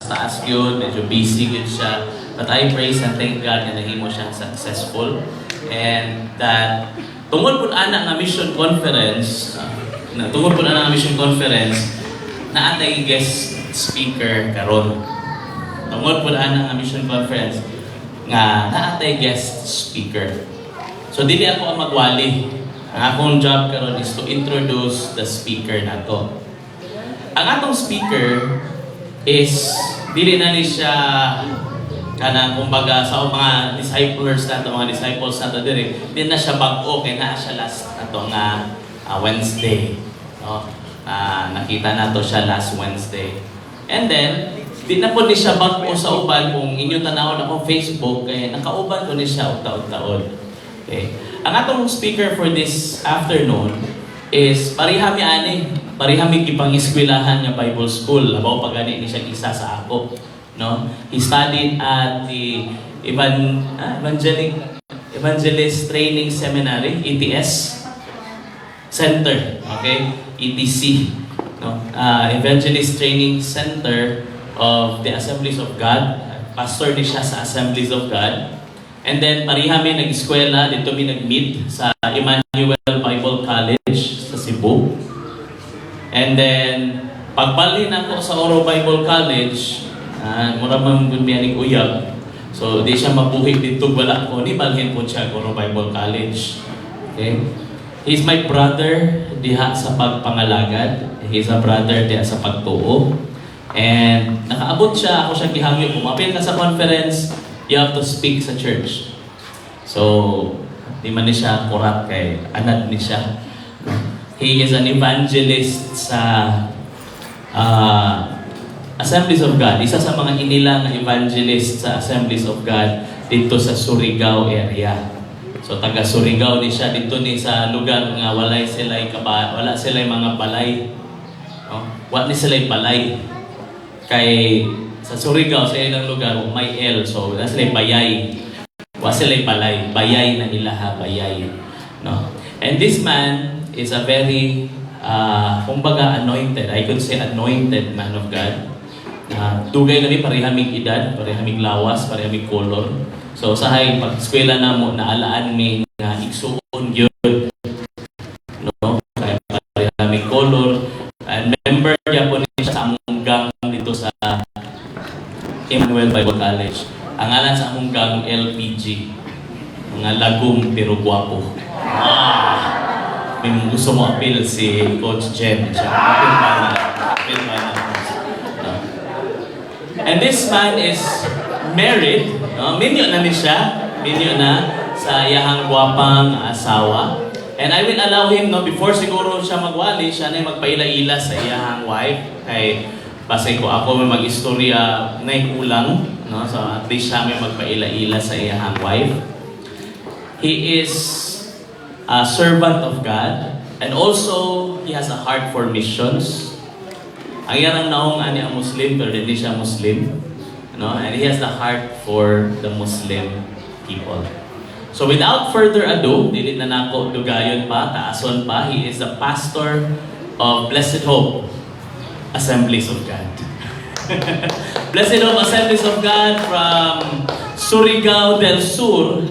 taas yun, medyo busy yun siya. But I praise and thank God na nahimo siya successful. And that, tungod po ana nga mission conference, na atay guest speaker karon. Tungod po ana nga mission conference, nga naatay guest speaker. So, dili ako ang magwali. Ang akong job karon is to introduce the speaker nato. Ang atong speaker is dili na ni siya kanang kumbaga sa mga disciples nato diri, di na siya bag-o kay naa siya last ato nga Wednesday, no? Nakita nato siya last Wednesday. And then di na po ni siya bag-o sa uban kung inyo tanawon ako Facebook kay nakauban ko ni siya utaon-taon. Okay. Ang atong speaker for this afternoon is parihami gipang-eskwelahan nga Bible School. Labaw pagani ni siya isa sa ako, no? He studied at the Evangelist Training Seminary, ETS Center, okay? ETC, no? Evangelist Training Center of the Assemblies of God. Pastor ni siya sa Assemblies of God. And then parihami nag-eskwela dito mi nag-meet sa Emmanuel Bible College sa Cebu. And then, pagbali na ako sa Oro Bible College, mura man bunmiyanig uyab. So, di siya mabuhi dito, wala ko. Ni balhin po siya Oro Bible College. Okay? He's my brother diha sa pagpangalagad. He's a brother diha sa pagtuo. And nakaabot siya, ako siya gihangyo. Kung apil ka sa conference, you have to speak sa church. So, di man ni siya kurat kay anad ni siya. He is an evangelist sa Assemblies of God. Isa sa mga inilang evangelist sa Assemblies of God dito sa Surigao area. So taga Surigao ni siya dito ni sa lugar nga wala sila'y mga balay. No? Wala ni sila'y balay. Kay sa Surigao sa ilang lugar may L, so wala sila'y bayay. Wala sila'y balay. Bayay na nila ha, bayay. No? And this man is a very, kumbaga anointed. I could say anointed man of God. Dugay na rin, parihaming edad, parihaming lawas, parihaming color. So usahay, pag-eskwela na mo, naalaan may nga igsuon yun. No? Kaya parihaming color. And member niya po niya sa among gang dito sa Emmanuel Bible College. Ang alam sa among gang LPG. Mga lagom pero guwapo. May gusto mo appeal si Coach Jen. Appeal man. And this man is married. No? Minyo na ni siya. Minyo na sa iyahang guwapang asawa. And I will allow him, no, before siguro siya magwali, siya na magpaila-ila sa iyahang wife. Kay base ko ako may mag-istorya na kulang. No? So at least siya may magpaila-ila sa iyahang wife. He is a servant of God, and also he has a heart for missions. Ang yarang naong ani ang Muslim, pero hindi siya Muslim, no? And he has the heart for the Muslim people. So without further ado, dili na nako dugayon pa, taason pa, he is the pastor of Blessed Hope Assemblies of God. Blessed Hope Assemblies of God from Surigao del Sur.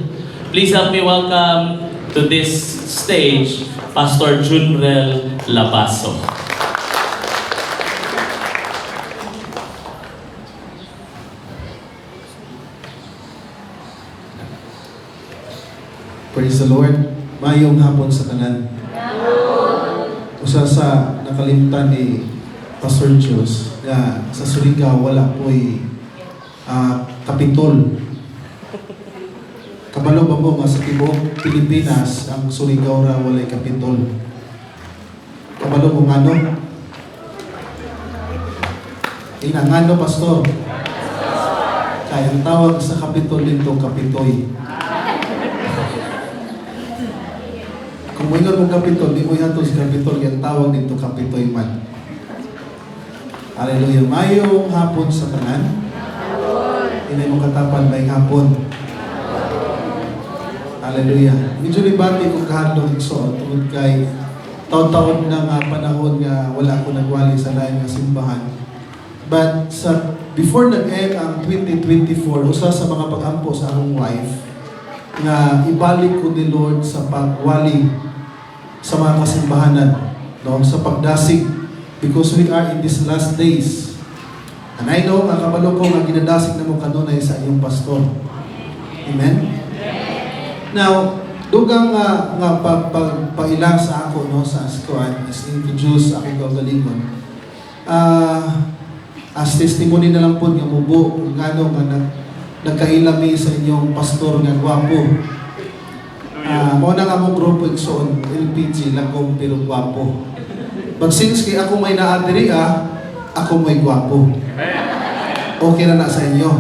Please help me welcome to this stage, Pastor Junrel Labaso. Praise the Lord. Mayong hapon sa tanan. Usa sa nakalimutan ni Pastor Jus na sa Surigao wala po'y kapitol. Kabalo ba mo nga sa tibuok Pilipinas ang Surigao ra walay kapitol? Kabalo mo ngano? Ngano, Pastor? Kaya ang tawag sa kapitol dito, kapitoy. Kung mo ingon mong kapitol, di mo ihato sa kapitol, yung tawag dito, kapitoy man. Hallelujah. Mayong hapon sa tanan. Hindi mo katapan may hapon. Hallelujah. Medyo libati kung kahandong igsoon tungod kay taon-taon na nga panahon nga wala ko nagwali sa lain nga simbahan. But sa before nag-end ang 2024, usa sa mga pag-ampo sa akong wife, nga ibalik ko ni Lord sa pagwali sa mga kasimbahanan, no? Sa pagdasig, because we are in these last days. And I know, ang kabalo ko nga ginadasig na mo kanunay sa iyong pastor. Amen? Now, dugang nga pailang sa ako, no, sa squad, as introduce aking kaugalingon, as testimony na lang po nga mubo, kung ano nga nagkailami sa inyong pastor nga gwapo. Muna nga mong grupo iksoon, LPG, lagom pero gwapo. But since kay ako may naadiri, ako may gwapo. Okay na sa inyo.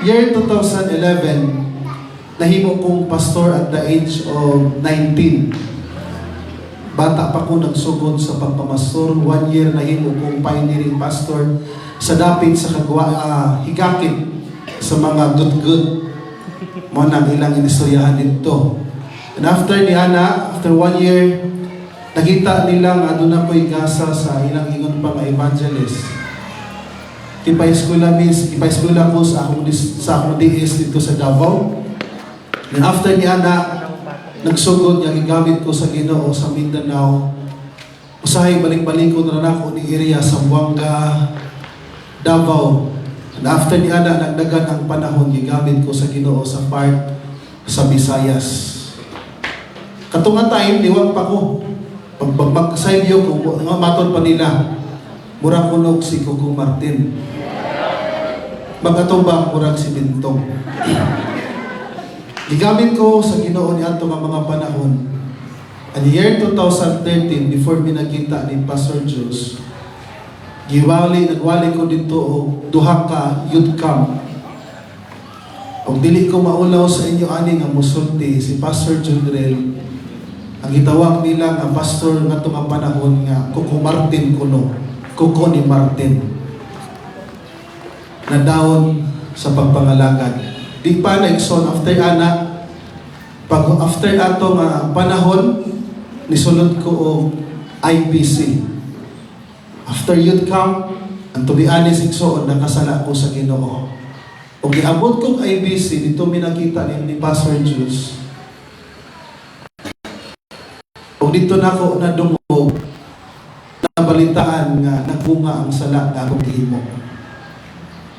Year 2011, nahimo kong pastor at the age of 19. Bata pa ko nagsugod sa pagpamastor. 1 year nahimo kong pioneering pastor sa dapit sa higakit sa mga good-good. Mo nang ilang inistoryahan dito. And after ni Ana, after 1 year, nakita nila nga doon ako'y gasa sa ilang ingon pa nga evangelist. Ipay-eskwela ko sa akong DS dito sa Davao. And after ni Ana, nagsugod niya, gigamit ko sa Ginoo sa Mindanao. Usahay balik-balik ko na ako ni area sa Buanga, Davao. And after ni Ana, nagdagan ang panahon, gigamit ko sa Ginoo sa part sa Visayas. Katunga time, liwag pa ko. Pag-saibyo ko, matod pa nila, murang kunog si Coco Martin. Magkatubang murang si Bintong. Gigamit ko sa Ginoo ni ato mga panahon. And the year 2013, before minakita ni Pastor Jus, nagwali ko dito duha ka youth camp. Og dili ko maulaw sa inyo ani nga musulti si Pastor Jundrel. Ang gitawag nila nga pastor nga nga panahon nga Coco Martin kuno. Coco ni Martin. Na daon sa pagpangalagan. Di pa nagson after Ana, after ato nga panahon, nisulod ko og IBC. After youth camp, and to be honest, iksoon, nakasala ko sa Ginoo. O giabot kong IBC, dito minakita ni Pastor Jus. O dito na ako nadungog, nabalitaan nga nagbunga ang sala na akong gihimo.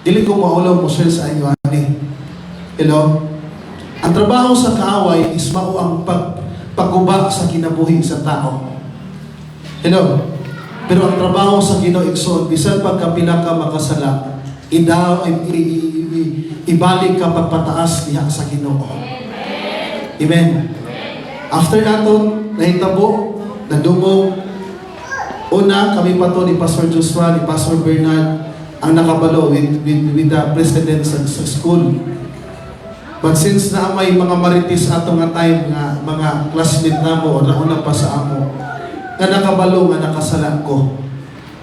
Dili ko maulaw mo share sa inyo, ani. Hello? Ang trabaho sa kaaway is mao ang pagkuba sa kinabuhi sa tao. Hello? Pero ang trabaho sa Ginoo igsoon, bisan pagkapila ka makasala, ibalik ka pagpataas diha sa Ginoo. Amen. After naton, nahitabo, nadungog, una, kami pa to ni Pastor Joshua, ni Pastor Bernard, ang nakabalo with the president sa school. But since na may mga maritis ato nga time nga mga classmate namo o nauna pa sa amo, nga nakabalo nga nakasala ko.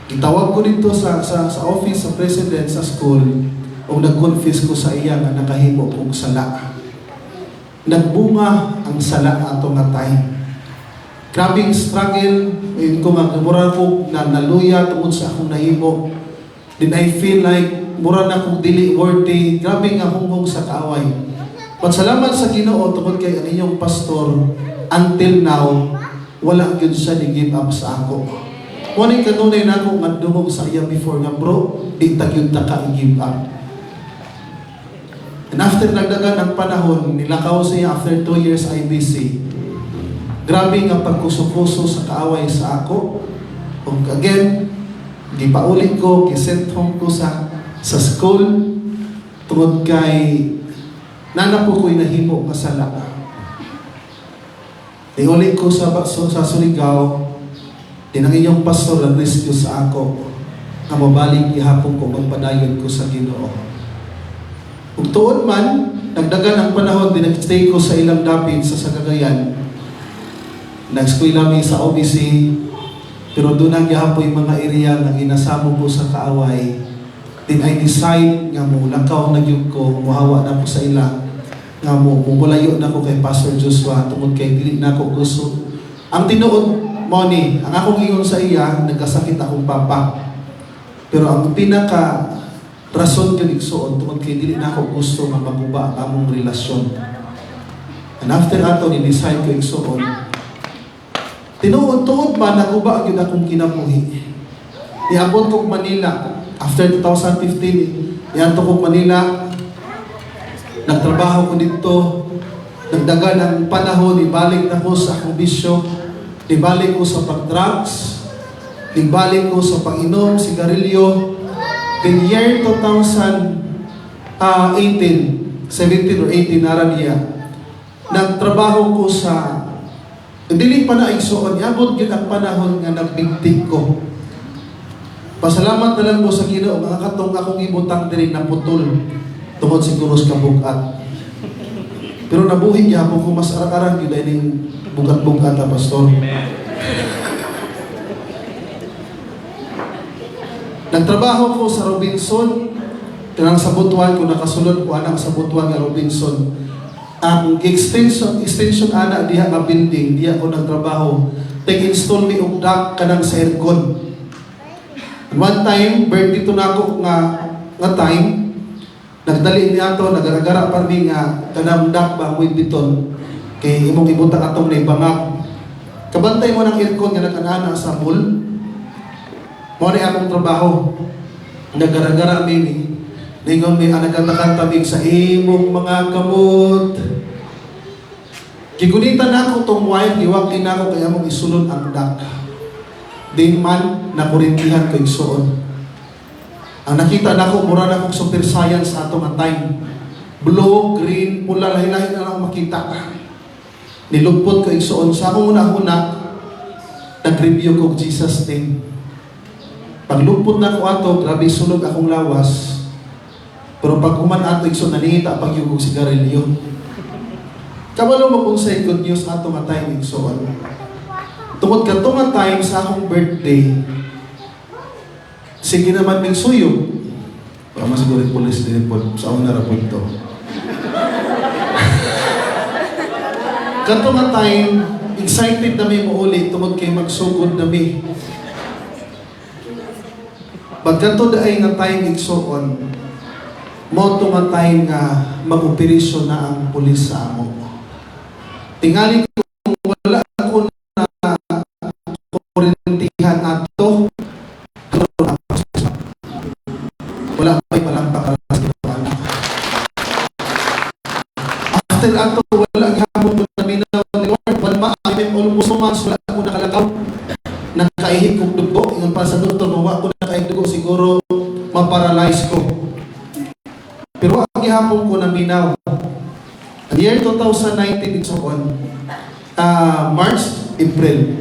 Itawag ko dito sa office sa president sa school o nag-confess ko sa iya nga nakahimo kong sala. Nagbunga ang sala ato nga time. Grabing struggle, ko nga mura ko na naluya tungod sa akong nahimo. Then I feel like mura na kong dili worthy. Grabe nga hunghong sa kaaway. But salamat sa Ginoo tungod kay ang inyong pastor, until now, wala gyud siya ni give up sa ako. Wala kanunay na ako nga dumog sa iya before nga bro, di ta gyud ta ka give up. And after nagdagan ang panahon, nilakaw siya after 2 years IBC. Grabe nga pagkuso-kuso sa kaaway sa ako. Og again, gipaulit ko, kisent home ko sa school tungod kay nana po ko'y nahimo kasala. Iulit ko sa Surigao, din ang inyong pastor ang rescue sa ako na mabalik ihapon ko ang padayon ko sa Ginoo. Ug tuod man, nagdagan ang panahon, din nag-stay ko sa ilang dapit sa Cagayan. Nag-eskwela mi sa OBC, pero doon ang gihapoy mga area na ginasamo ko sa kaaway. Then I decide nga mo, lakaw na yun ko, muhawa na ko sa ila, nga mo, mumulayo na ko kay Pastor Joshua, tungod kay dili na ko gusto. Ang tinuod mo ni, ang akong ingon sa iya, nagkasakit akong papa. Pero ang pinaka rason ko igsuon tungod kay dili na ako gusto nga maguba ang among relasyon. And after ato ni-decide ko igsuon, tinuod-tuod ba naguba gyud akong kinabuhi. Niabot ko Manila after 2015, niadto ko Manila. Nagtrabaho ko dito, nagdagan ang panahon, ibalik na ko sa akong bisyo, ibalik ko sa pag-drugs, ibalik ko sa pag-inom, sigarilyo. Then year 2018, 17 or 18 naran niya, nagtrabaho ko sa, dili pa na igsuon, iabot yun ang panahon nga nagbigtig ko. Pasalamat na lang ko sa Ginoo, mga katong akong ibutang diri na putol, tungod siguro sa kabugat. Pero nabuhi niya ako kung mas arak-arak yun ay ning bugat-bugat na pastor. Nagtrabaho ko sa Robinson, kanang sa Butuan ko nakasulod ko anak sa Butuan nga Robinson. Ang extension ana diha nga building, diha ko nagtrabaho. Tag-install ni og duct kanang sa aircon. One time, birthday to nako nga time, nagdali niya to, nagaragara pa rin nga kanang duct ba with beton. Kay imong ibutang atong na ibangag. Kabantay mo ng aircon nga nag-ana sa mall. Mo ni akong trabaho. Nagaragara mimi. Ningon may anagkanta-kantabig sa imong mga kamot. Kigunitan ako tong wire, giwag din ako kaya mong isulod ang dak. Din man, nakurintihan ko igsuon. Ang nakita nako mura na akong super science sa atong time. Blue, green, pula, lahi-lahi na ako makita. Nilugpot ko igsuon. Sa akong una-una, nag-review ko Jesus name. Paglupot na ko ato, grabe sunog akong lawas. Pero pag kuman ato igsoon, naningita pag yung sigarilyo. Kabalo mo kung sa good news ato nga time igsoon. Tungod ka ito nga time sa akong birthday, sige naman may suyog. Para masigurit police din po, sa una na po ito. Kato nga time, excited na may mauli, tungod kay magsugod na may. Pagkanto daay nga time igsuon, mo ito nga time nga mag-operasyon na ang pulis sa amo. Tingali kung wala ako na kurintihan ato, wala pa'y palang pakalas ito anak. After ato, wala gihapon ko na minaw ni Lord, wala I'm almost months, wala ako nakalagaw. Nakaihip kong dugo, yung pa sa doktor, mawa ko nakaihip dugo, siguro maparalyze ko. Pero ang gihapon ko na minaw, ang year 2019, it's on, March, April.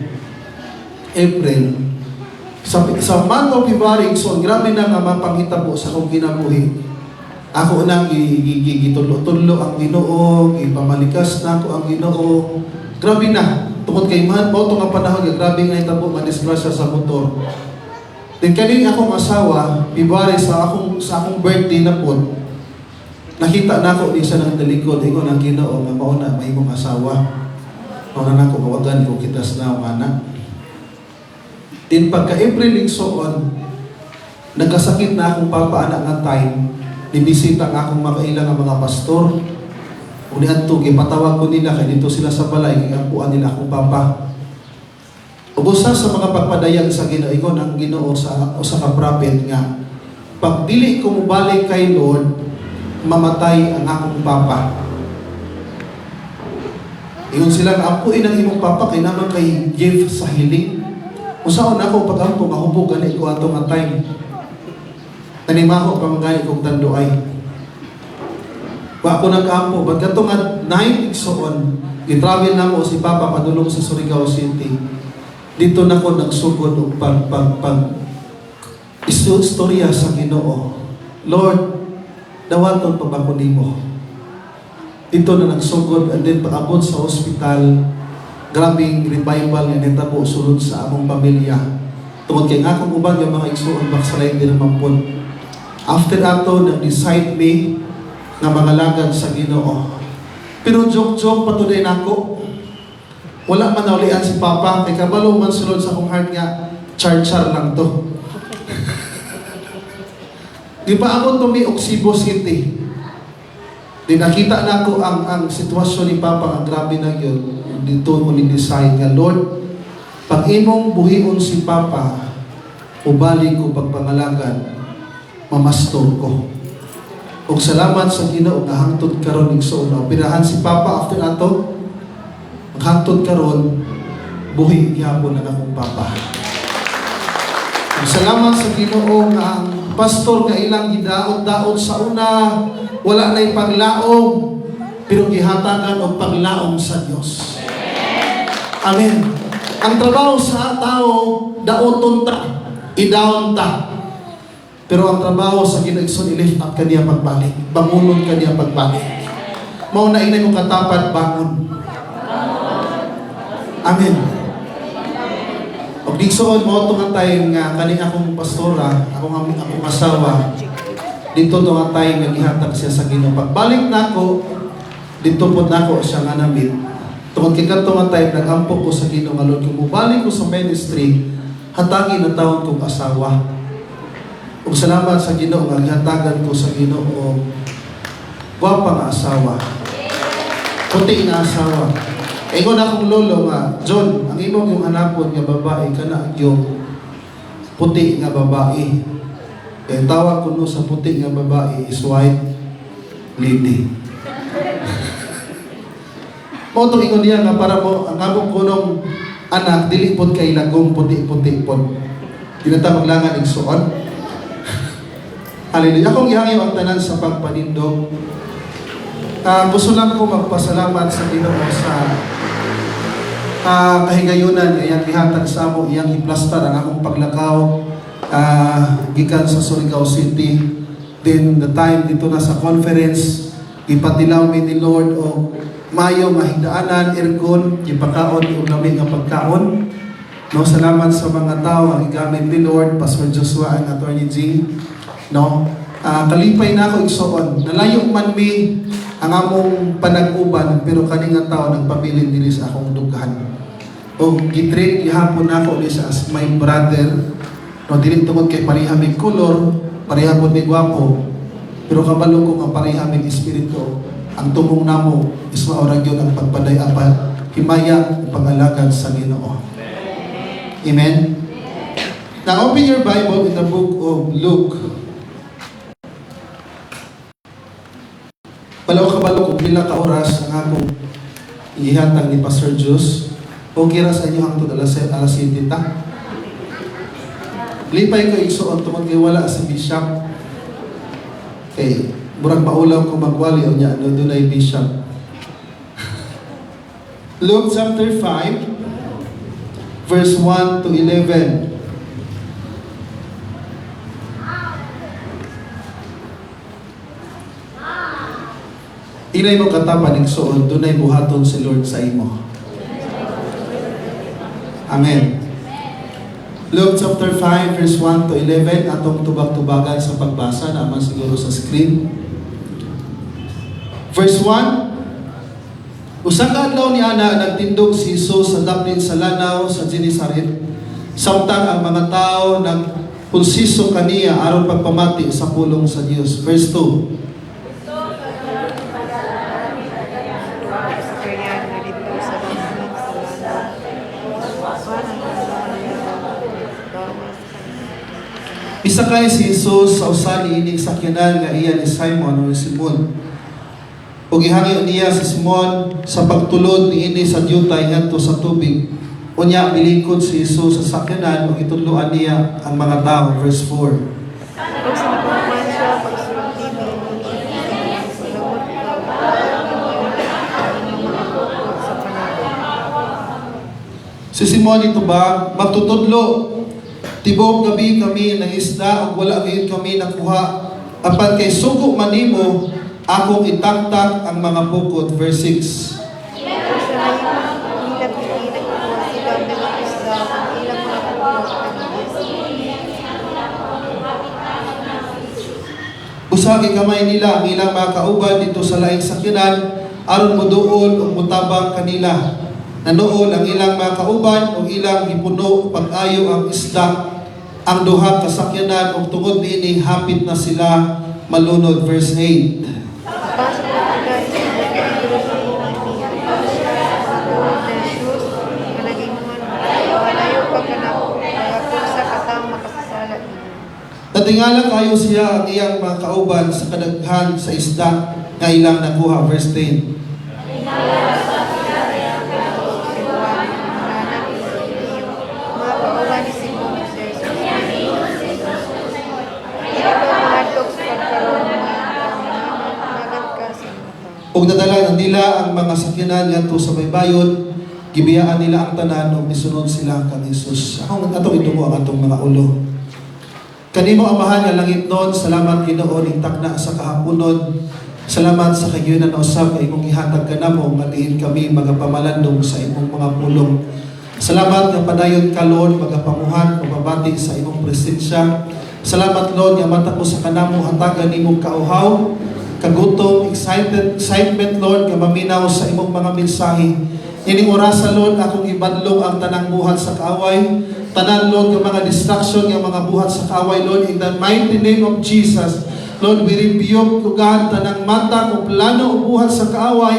Sa month of February, so grabe na nga mapangita po sa akong kinabuhi. Ako nang gitulo-tulo ang Ginoo, ipamalikas na ako ang Ginoo. Grabe na. Tungod kay man mo nga panahon, grabe nga itabo nga disgrasya sa motor. Then kaning akong asawa, February sa akong birthday na po, nakita na ako di siya ng talikod, ikaw ng Ginoo, nga mauna, may mong asawa. Mauna na ako, kawagan ko kitas na ang anak. Din pagka-April igsoon, nagkasakit na akong papa-anak nga time, nibisita nga akong makailang ang mga pastor. Unihan to, gipatawag ko nila, kaya dito sila sa balay, gigampuan nila akong papa. Ubusa sa mga pagpadayag sa Ginoo, ang Ginoo sa ka-prophet nga, pag dili ko mubalik kay Lord, mamatay ang akong papa. Ingon sila nga, ampuin ang imong papa, kay naman kay gift sa hiling. Usaon ako pag-ampo, mahubog ganit ko ato nga time. Tanimaho pa mga kong tanduay. Wa ako nag-ampo, ba't ka nga 9 igsoon, i-travel na mo si Papa padulong sa Surigao City. Dito na ko nagsugod o istorya sa Ginoo. Lord, dawaton pa ba ko nimo? Dito na nagsugod and then paabot sa ospital. Grabing revival nga nitabo sulod sa among pamilya. Tungod kay nga akong uban yung mga igsuon baksalay din naman po. After ato, nag-decide me nga mga lagad sa Ginoo. Pero joke-joke pa to din ako. Wala man naulian si Papa, kay kabalo man sulod sa akong heart nga, char-char lang to. Gipaabot to mi og Cebu City. Di nakita na ko ang sitwasyon ni Papa, ang grabe na yun. Dito mo ni-decide nga, Lord, pag imong buhion si Papa, ubalik ko pagpangalagan, mamastor ko. Ug salamat sa Ginoo nga hangtod karon igsoon na operahan si Papa after ato. Ang hangtod karon buhi gyapon ang akong Papa. Ug salamat sa Ginoo nga ang pastor nga ilang gidaot-daot sa una wala nay paglaom pero gihatagan og paglaom sa Dios. Amen. Ang trabaho sa tao daoton ta, idawon ta. Pero ang trabaho sa Ginoo i-lift up kaniya pagbalik. Bangunon kaniya pagbalik. Mao na inay mo katapat bangon. Amen. Og digsoon mo tong time nga kani akong pastora, akong asawa. Dito tong time nga gihatag siya sa Ginoo. Pagbalik nako, dito po nako siya nga namit. Tungod kay kadtong time nagampo ko sa Ginoo nga Lord, kung mubalik ko sa ministry, hatagi na taon kong asawa. Ug salamat sa Ginoo nga gihatagan ko sa Ginoo gwapa nga asawa. Puti nga asawa. Ingon akong lolo nga, John, ang imong yung hanapon nga babae kana yung puti nga babae. Kaya tawag ko no sa puti nga babae is white lady. Mo to ingon niya nga para mo ang among kunong anak dili pod kay lagong puti-puti pod. Dinata maglangan igsuon. Hallelujah. Akong ihangyo ang tanan sa pagpanindog. Gusto lang ko magpasalamat sa Ginoo sa kahigayunan iyang gihatag sa amo, iyang iplastar ang akong paglakaw gikan sa Surigao City. Then the time dito na sa conference, ipatilaw mi ni Lord o mayo mahigdaanan, aircon, ipakaon og lami nga pagkaon. No, salamat sa mga tao ang igamit ni Lord, Pastor Joshua and Attorney G. No, kalipay na ako igsoon. Nalayo man mi ang among panag-uban, pero kaning tao nagpabilin dili sa akong dughan. O gitreat gihapon nako ni sa as my brother. No, dili tungod kay pareha mig kolor, pareha pod mig gwapo. Pero kabalo ko nga pareha mig espiritu. Ang tumong namo is maorag yun ang pagpaday-apat, himaya ug pag-alagad sa Ginoo. Amen. Now open your Bible in the book of Luke. Wala kabalo kung pila ka oras ang akong ihatag ni Pastor Jus. Okay ra sa inyo hangtod alas 7 ta. Lipay ko igsuon tungod kay wala sa bishop. Okay, murag maulaw ko magwali o niya no dunay bishop. Luke chapter 5 verse 1 to 11. Ilay mo katapan igsuon, dunay buhaton si Lord sa imo. Amen. Luke chapter 5 verse 1 to 11, atong tubag-tubagan sa pagbasa naman siguro sa screen. Verse 1, usang adlaw ni ana nagtindog si Jesus sa dapit sa lanaw sa Genesaret. Samtang ang mga tao nagpulsiso kaniya aron pagpamati sa pulong sa Dios. Verse 2, isakay si Jesus sa usali ining sakyanan nga iya ni Simon o Simon. Ug gihangyo niya si Simon sa pagtulod niini sa diyutay ngadto sa tubig. Unya milikod si Jesus sa sakyanan ug itudloan niya ang mga tao. Verse 4. Kung sinakuman siya, pagsulong sa panahon. Si Simon ito ba magtutudlo? Tibok gabi kami ng isda ug wala gayud kami nakuha. Apan kay sugo manimo akong itaktak ang mga pukot. Verse 6. Usagi kamay nila ang ilang mga kauban dito sa laing sakyanan aron moduol ug mutabang kanila. Nanuol ang ilang mga kauban o ilang gipuno pag-ayo ang isda ang duha ka sakyanan ug tungod niini hapit na sila malunod. Verse 8. Pasok na agad sa mga shoes, malaging malayo pagkanap, kung sa katang makasasala niyo. Natingala kayo siya ang iyang mga kauban sa kadaghan sa isda nga ilang nakuha. Verse 10. Ug nadala nila ang mga sakyanan ngadto sa baybayon, gibiyaan nila ang tanan ug misunod sila kang Hesus. Ang atong itumo ang atong mga ulo. Kanimo amahan nga langit nun, salamat Ginoo ning takna sa kahaponon. Salamat sa kagiyunan na usab kay imong ihatag kanamo maliin kami magapamalandong sa imong mga pulong. Salamat nga padayon ka Lord magapamuhan ug mabati sa imong presensya. Salamat Lord nga mata ko sa kanamo hatagan nimong kauhaw, kagutom, excitement Lord nga maminaw sa imong mga mensahe. Ining orasa Lord akong ibadlong ang tanang buhat sa kaaway. Tanan Lord nga mga distraction nga mga buhat sa kaaway Lord in the mighty name of Jesus. Lord, we rebuke God tanang mata o plano o buhat sa kaaway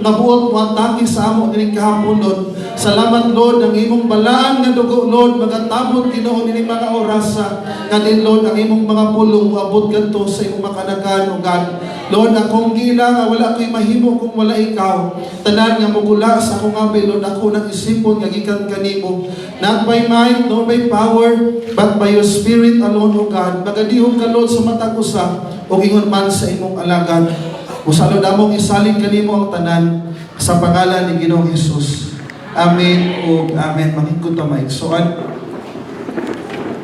nga buot mo atake sa amo dining kahapon Lord. Salamat Lord ang imong balaan nga dugo Lord magatabot Ginoo dining mga orasa nga din Lord ang imong mga pulong moabot kadto sa imong makanagan o God. Lord, akong gila nga wala ko'y mahimo kung wala ikaw. Tanan nga mugula sa akong abi Lord ako nang isipon nga gikan kanimo. Not by might nor by power but by your spirit alone o God. Magadihog ka Lord sa matag usa o ingon man sa imong alagad. Usalo namong isalig kanimo ang tanan sa pangalan ni Ginoong Hesus. Amen o amen. Makikot ta maigsoon.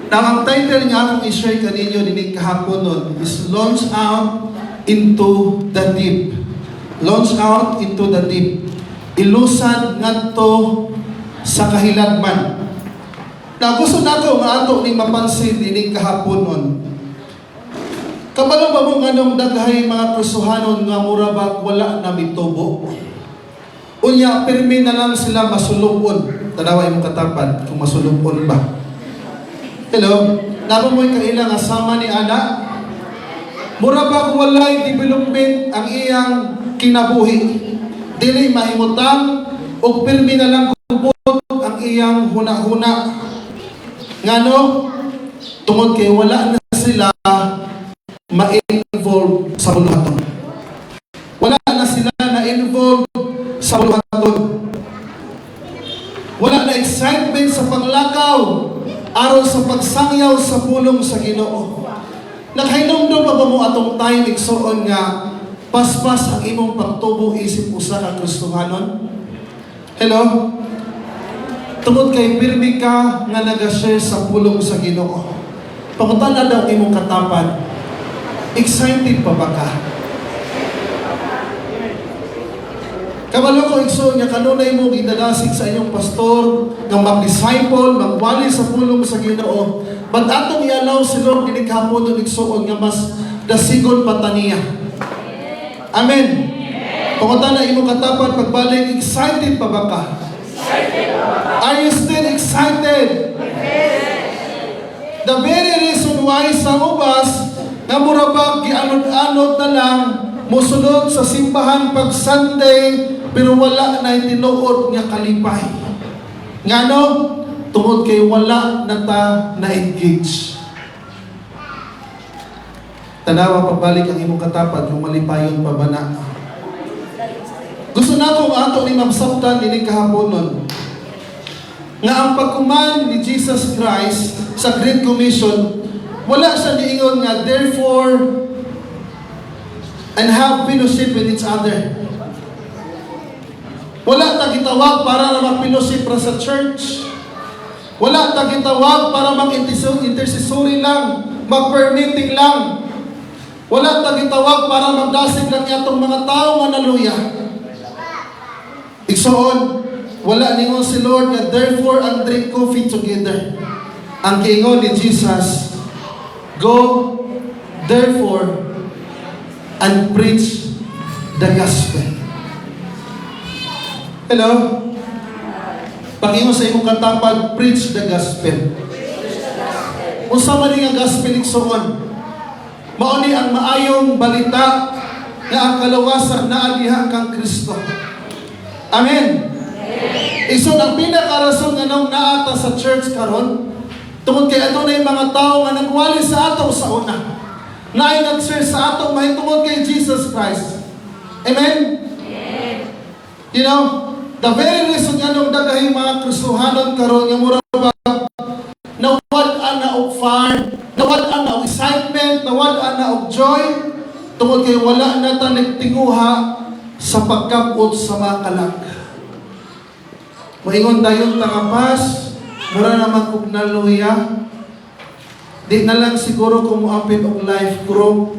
Now, ang title nga akong i-share kaninyo dinig kahapon nun is Launch Out into the Deep. Launch out into the deep. Ilusad ngadto sa kahilagman. Na gusto nato nga ato ning mapansin dinig kahapon nun. Kabalo ba mo nganong daghay mga Kristohanon nga mura ba wala na mitubo? Unya, pirmi na lang sila masulupon. Tanawa imong katapat kung masulupon ba. Hello? Nabo mo'y kailang asama ni Ana? Mura ba kung walay development ang iyang kinabuhi? Dili mahimutang o pirmi na lang kubot ang iyang huna-huna. Ngano? Tungod kay wala na sila ma-involve sa buluhaton. Wala na sila na-involve sa buluhaton. Wala na excitement sa paglakaw aron sa pagsangyaw sa pulong sa Ginoo. Nakahinumdum pa ba mo atong time igsoon nga paspas ang imong pagtubo isip usa ka Kristohanon? Hello? Tungod kay pirmi ka nga nag-share sa pulong sa Ginoo. Pangutana daw imong katapat. Excited pa ba ka? Kabalo ko igsoon nga kanunay mo gidalasig sa inyong pastor nga mag-disciple, magwali sa pulong sa Ginoo. But atong i-allow si Lord dinig hapon ng igsoon nga mas dasigon pa taniya. Amen. Pangutana imo katapat pagbalik, excited pa ba ka? Are you still excited? The very reason why sa ubas nga mura ba gianod-anod na lang musunod sa simbahan pag Sunday pero wala na tinuod nga kalipay. Ngano? Tungod kay wala na ta na-engage. Tanawa pagbalik ang imong katapat kung malipayon pa ba na. Gusto na kong ato ni mabsabtan dinig kahapon nun nga ang pagkuman ni Jesus Christ sa Great Commission, wala siya niingon nga therefore and have fellowship with each other. Wala ta gitawag para na mag-fellowship sa church. Wala ta gitawag para mag-intercessory lang, mag-permitting lang. Wala ta gitawag para magdasig lang yatong mga tao nga naluya. Igsoon, wala ningon si Lord nga therefore and drink coffee together. Ang kiingon ni Jesus, go therefore and preach the gospel. Hello? Pakingon sa imong katapat, preach the gospel. unsa man nga gospel igsoon. Mao ni ang maayong balita nga ang kaluwasan naa diha kang Kristo. Amen. Isod ang pinakarason nga nang naata sa church karon tungod kay adunay mga tao nga nagwali sa ato sa una. Naay nag-share sa ato mahitungod kay Jesus Christ. Amen. You know, the very reason nga nung dagahing mga Kristohanon karon nga mura ba nawad-an na og fun, nawad-an na og excitement, nawad-an na og joy tungod kay wala na ta nagtinguha sa pagkabot sa mga kalag. Moingon dayon tangapas, mura naman kog naluya. Di na lang siguro kung muapil og life group.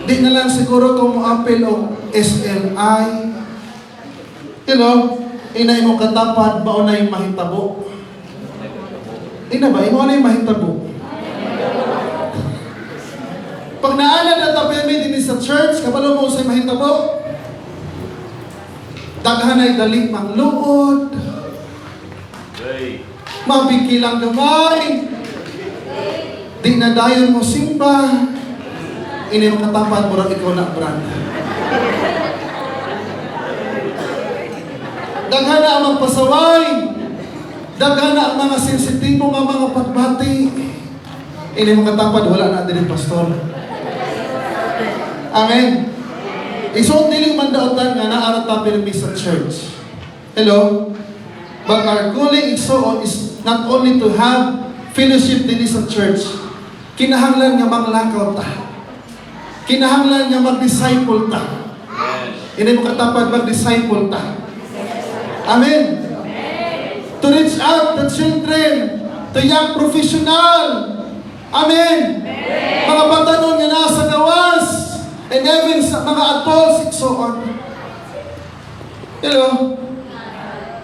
Di na lang siguro kung muapil og SLI. You know, ina imong katapad ba na yung mahitabo? Ina ba? Imo na yung mahitabo? Pag naalala na tapemi din sa church, kapalo mo sa mahitabo, daghan ay dali mangluod, mabikilang gamay, di na dayon mo simba, ini mo katapad murag ikaw na brand. Daghan na ang magpasaway, daghan na ang mga sensitibo nga mga pagbati, ini mo katapad wala na din pastor. Amen. Isong diling mandaotan nga naara ta pirmi sa church. Hello? But our calling is not only to have fellowship din sa church. Kinahanglan nga manglakaw ta. Kinahanglan nga mag-disciple ta. Ini mo katapad mag-disciple ta. Amen. To reach out the children, to young professional. Amen. Mga batanon nga nasa gawas. And even sa mga adults, so on. Hello?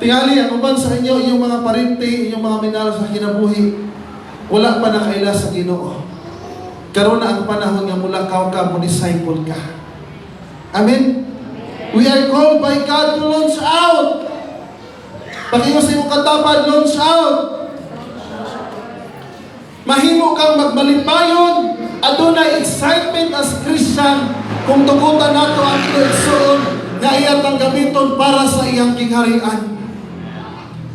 Tingali, ang uban sa inyo, yung mga parinti, yung mga minalo sa kinabuhi, wala pa nakaila sa Ginoo. Karon na ang panahon nga mula ka mo disciple ka. Amen? We are called by God to launch out. Pakingo sa iyong katapad, launch out. Mahimo kang magbalipayon, adunay excitement as Christian kung tugutan nato ang igsoon nga iyang ang gamiton para sa iyang kingharian.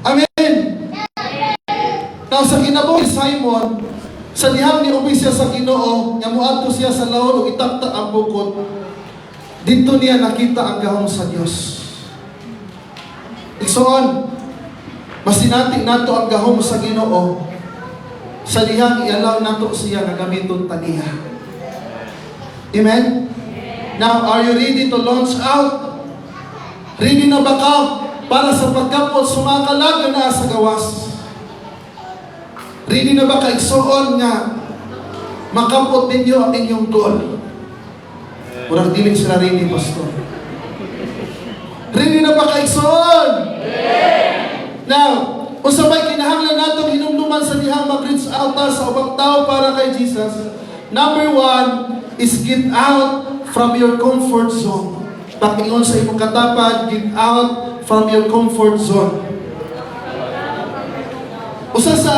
Amen. Now sa kinabuhi Simon, sa dihang ni obisya sa Ginoo, nga muadto siya sa laon ug itapta ang bukod. Dito niya nakita ang gahom sa Dios. Igsoon, masinati nato ang gahom sa Ginoo. Sa dihang ialaw nato siya nga gamiton taniya. Amen? Now, are you ready to launch out? Ready na ba ka para sa pagkapot sumakalag na sa gawas? Ready na ba ka igsoon nga makapot ninyo ang inyong goal? Murang dilig sila ready, Pastor. Ready na ba ka igsoon? Now, kung may kinahanglan nato hinumduman sa dihang mag-reach out sa ubang tao para kay Jesus, number 1 is get out from your comfort zone. Pakingon sa imong katapad, get out from your comfort zone. Usa sa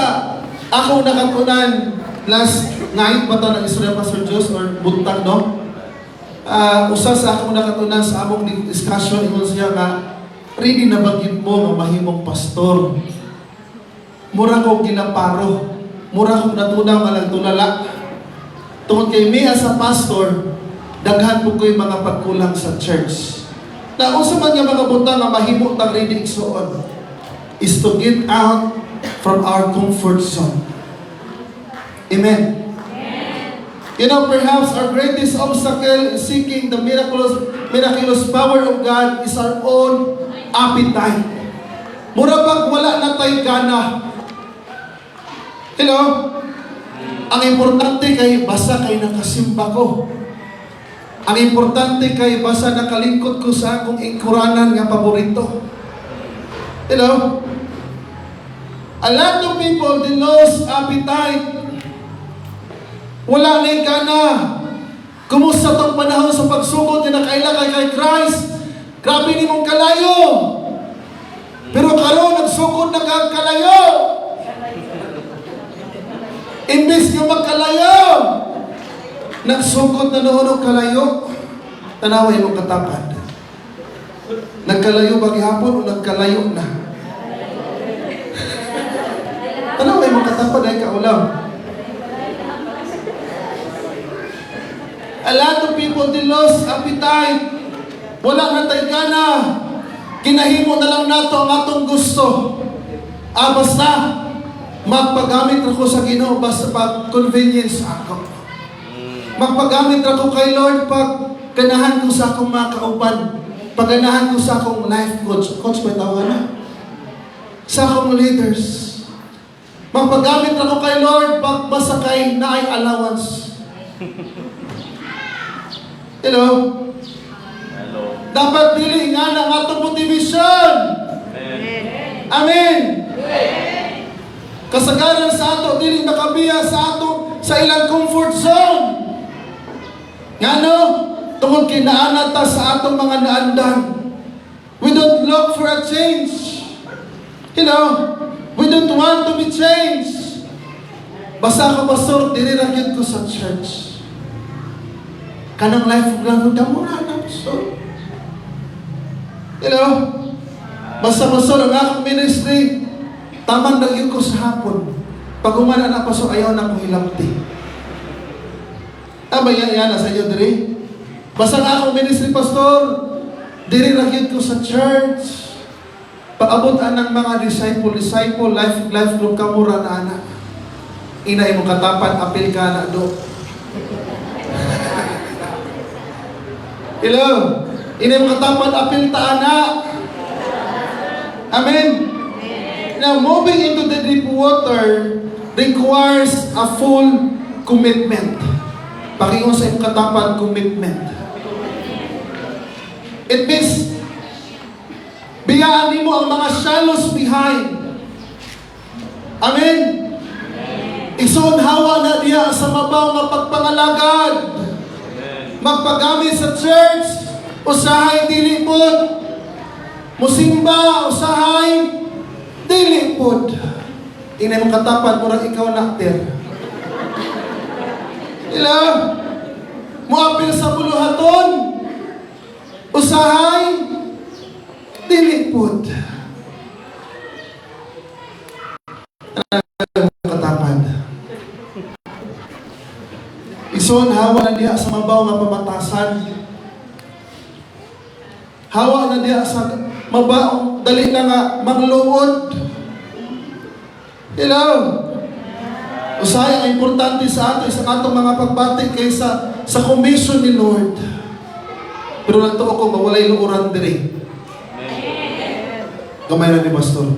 akong nakatunan last night, bata ng Israel Pastor Diyos or buntag, no? Usa sa akong nakatunan sa among discussion, ingon siya nga, ready na ba gid mo nga mahimong pastor? Mura ko ginaparo. Mura ko natunaw nga nagtulala. Tungod kay me as a pastor, daghan po ko'y mga pagkulang sa church. Na kung sa man nga mga butang nga mahimo tang reading soon, is to get out from our comfort zone. Amen. You know, perhaps our greatest obstacle in seeking the miraculous power of God is our own appetite. Mura pag wala na tayo gana. Hello? Ang importante kay basa kay nakasimba ko. Ang importante kay basa nakalingkod ko sa akong ikuranan nga paborito. Hello? A lot of people, they lose appetite. Wala na gana. Kumusta tong panahon sa pagsugod na nakaila kay Christ? Grabe ni mong kalayo. Pero karon nagsugod na kang kalayo. Imbis nga magkalayo, nagsugod na noon og kalayo, tanaway mo katapad. Nagkalayo ba gihapon o nagkalayo na? Tanaway mo katapad ay kaulam. A lot of people, they lost appetite. Wala na tayo gana. Ginahimo na lang nato ang atong gusto. Basta magpagamit ako sa Ginoo basta pag convenience ako. Magpagamit ako kay Lord pag ganahan ko sa akong mga kauban. Pag ganahan ko sa akong life coach. Coach ba tawag na? Sa akong leaders. Magpagamit ako kay Lord pag basta kay naay allowance. Hello? Hello. Dapat dili nga na nga itong motivation. Amen. Kasagaran sa ato, dili nakabiya sa ato sa ilang comfort zone. Nga no? Tungod kinaanat ta sa atong mga naandan. We don't look for a change. You know, we don't want to be changed. Basta ako, pastor, dili ra gyud ko sa church. Kanang life lang ka muna na, pastor. You know, basta pastor, ang akong ministry, taman lang yun ko sa hapon. Pag umana na, pastor, ayaw na kong hilapti. Tama yan sa iyo, diri? Basta ang akong ministry, pastor, diri ra gyud ko sa church. Paabot ng mga disciple, life group ka mura na anak. Inay mo katapan, apil ka na do. Hello? Inay mo katapan, apil ta anak. Amen? Now, moving into the deep water requires a full commitment. Pakingon sa iyong katapan, commitment. It means, biyaan mo ang mga shallows behind. Amen? Isunhawa na diya sa mabaw nga pagpangalagad. Magpagamit sa church, usahay dili pod. Musimba, usahay dili pod. Inay mong katapan, murang ikaw nakter. Hello? Muapil sa buluhaton, usahay dili pod. Katapad. Ison, hawa na diha sa mabaw nga pamatasan. Hawa na diha sa mabaw, dali na nga magluod. Hello? Usahay ang importante sa ato, isang atong mga pagbati kaysa sa commission ni Lord. Pero lang to ako, mawalay luuran diri. Gamay na ni Pastor.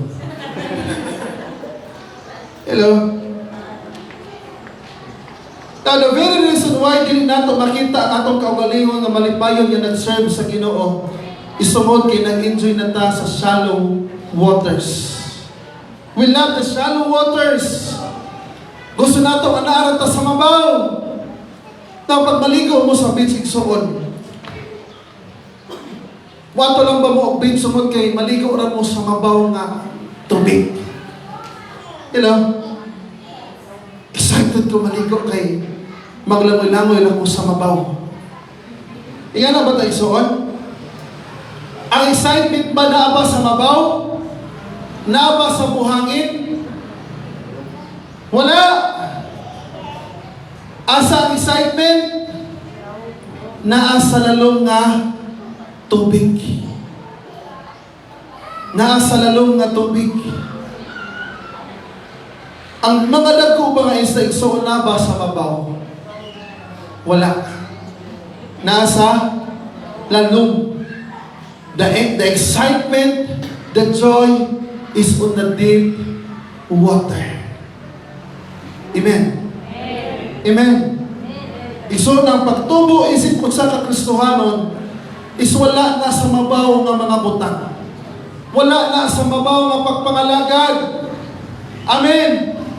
Hello? Now, the very reason why dili nato makita ang atong kaugalingon nga malipayon nga nag-serve sa Ginoo isungod kay nag-enjoy na ta sa shallow waters. We love the shallow waters. Gusto nato anaaran ta sa mabaw. Na pag maligo mo sa beach igsuon. Wato lang ba mo og beach sungod kay maligo ra mo sa mabaw nga tubig. Hello? Excited ko maligo kay maglangoy-langoy lang ko sa mabaw. Iyan na ba tayo suon? Ang excitement ba naaba sa mabaw? Naaba sa buhangin? Wala. Asa ang excitement? Naa sa lalong nga tubig. Naa sa lalong nga tubig. Ang mga dagko ba nga isda na ba sa mabaw? Wala. Nasa lalong. The excitement, the joy is on the deep water. Amen. Amen. Iso ng pagtubo isip ko sa kakristohanon is wala na sa mabaw nga mga butang. Wala na sa mabaw nga pagpangalagad. Amen.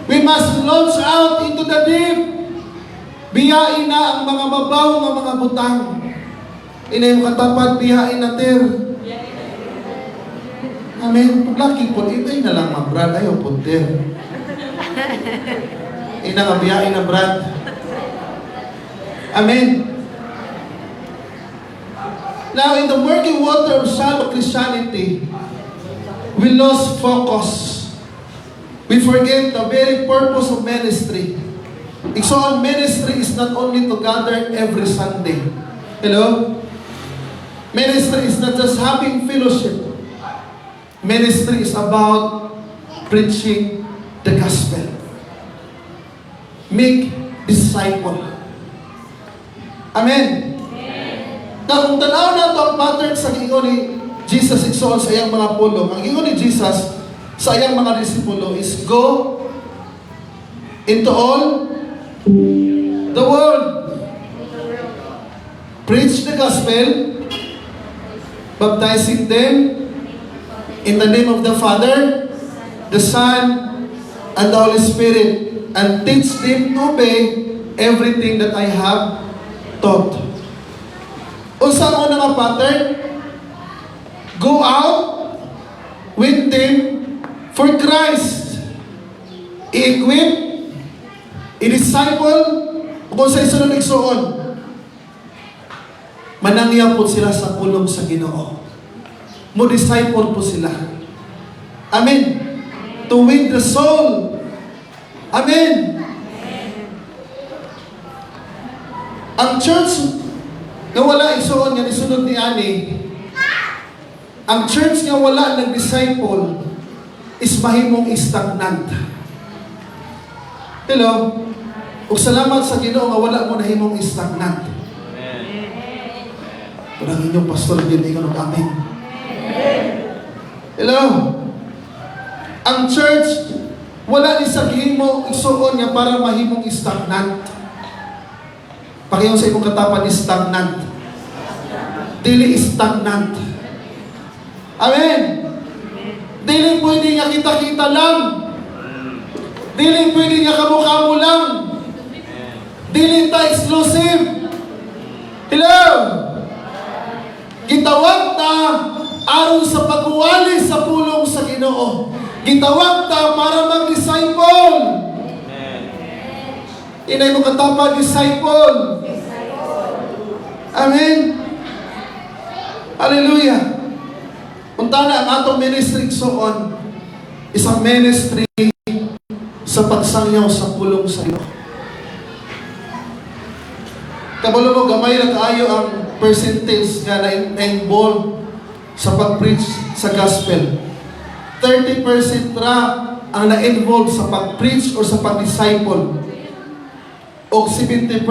We must launch out into the deep. Biyain na ang mga mabaw nga mga butang. Inay mo katapat, biyain na ter. Amen. Paglaki po, itay na lang mabrad. Ayaw po ter. Inangabiyain na Brad. Amen. Now, in the murky water of shallow Christianity, we lost focus. We forget the very purpose of ministry. So, our ministry is not only to gather every Sunday. Hello? Ministry is not just having fellowship. Ministry is about preaching the gospel. Make disciple. Amen. Now, kung tanaw na ito ang pattern sa giingon ni Jesus igsoon sa iyang mga pulong, ang giingon ni Jesus sa iyang mga disipulo is, go into all the world. Preach the gospel, baptizing them in the name of the Father, the Son, and the Holy Spirit, and teach them to obey everything that I have taught. Unsa ang unang pattern? Go out, win them for Christ. I-equip, i-disciple, kung sa isunod igsoon, manangyan po sila sa pulong sa Ginoo. Mo-disciple po sila. Amen. To win the soul. Amen. Ang church na wala igsoon nga isunod ni ani, ang church nga wala ng disciple is mahimong stagnant. Hello? Ug salamat sa Ginoo nga wala mo nahimong stagnant. Kung inyong pastor din ingon og amen. Hello? Ang church wala ni sa gihimo igsuon nga para mahimong stagnant. Pakiyon sa imong katapan is stagnant. Dili stagnant. Amen. Dili pwede nga kita-kita lang. Dili pwede nga kamukha mo lang. Dili ta exclusive. Hello. Gitawag ta aron sa pagwali sa pulong sa Ginoo. Gitawag ta para mag-disciple. Inay mo katapag disciple. Amen. Hallelujah. Punta na ang atong ministry soon. Isang ministry sa pagsangyaw sa pulong sa Ginoo. Kabalo mo, gamay na kaayo ang percentage nga na-involve sa pag-preach sa gospel. 30% ra ang na-involve sa pag-preach o sa pag-disciple. O 70%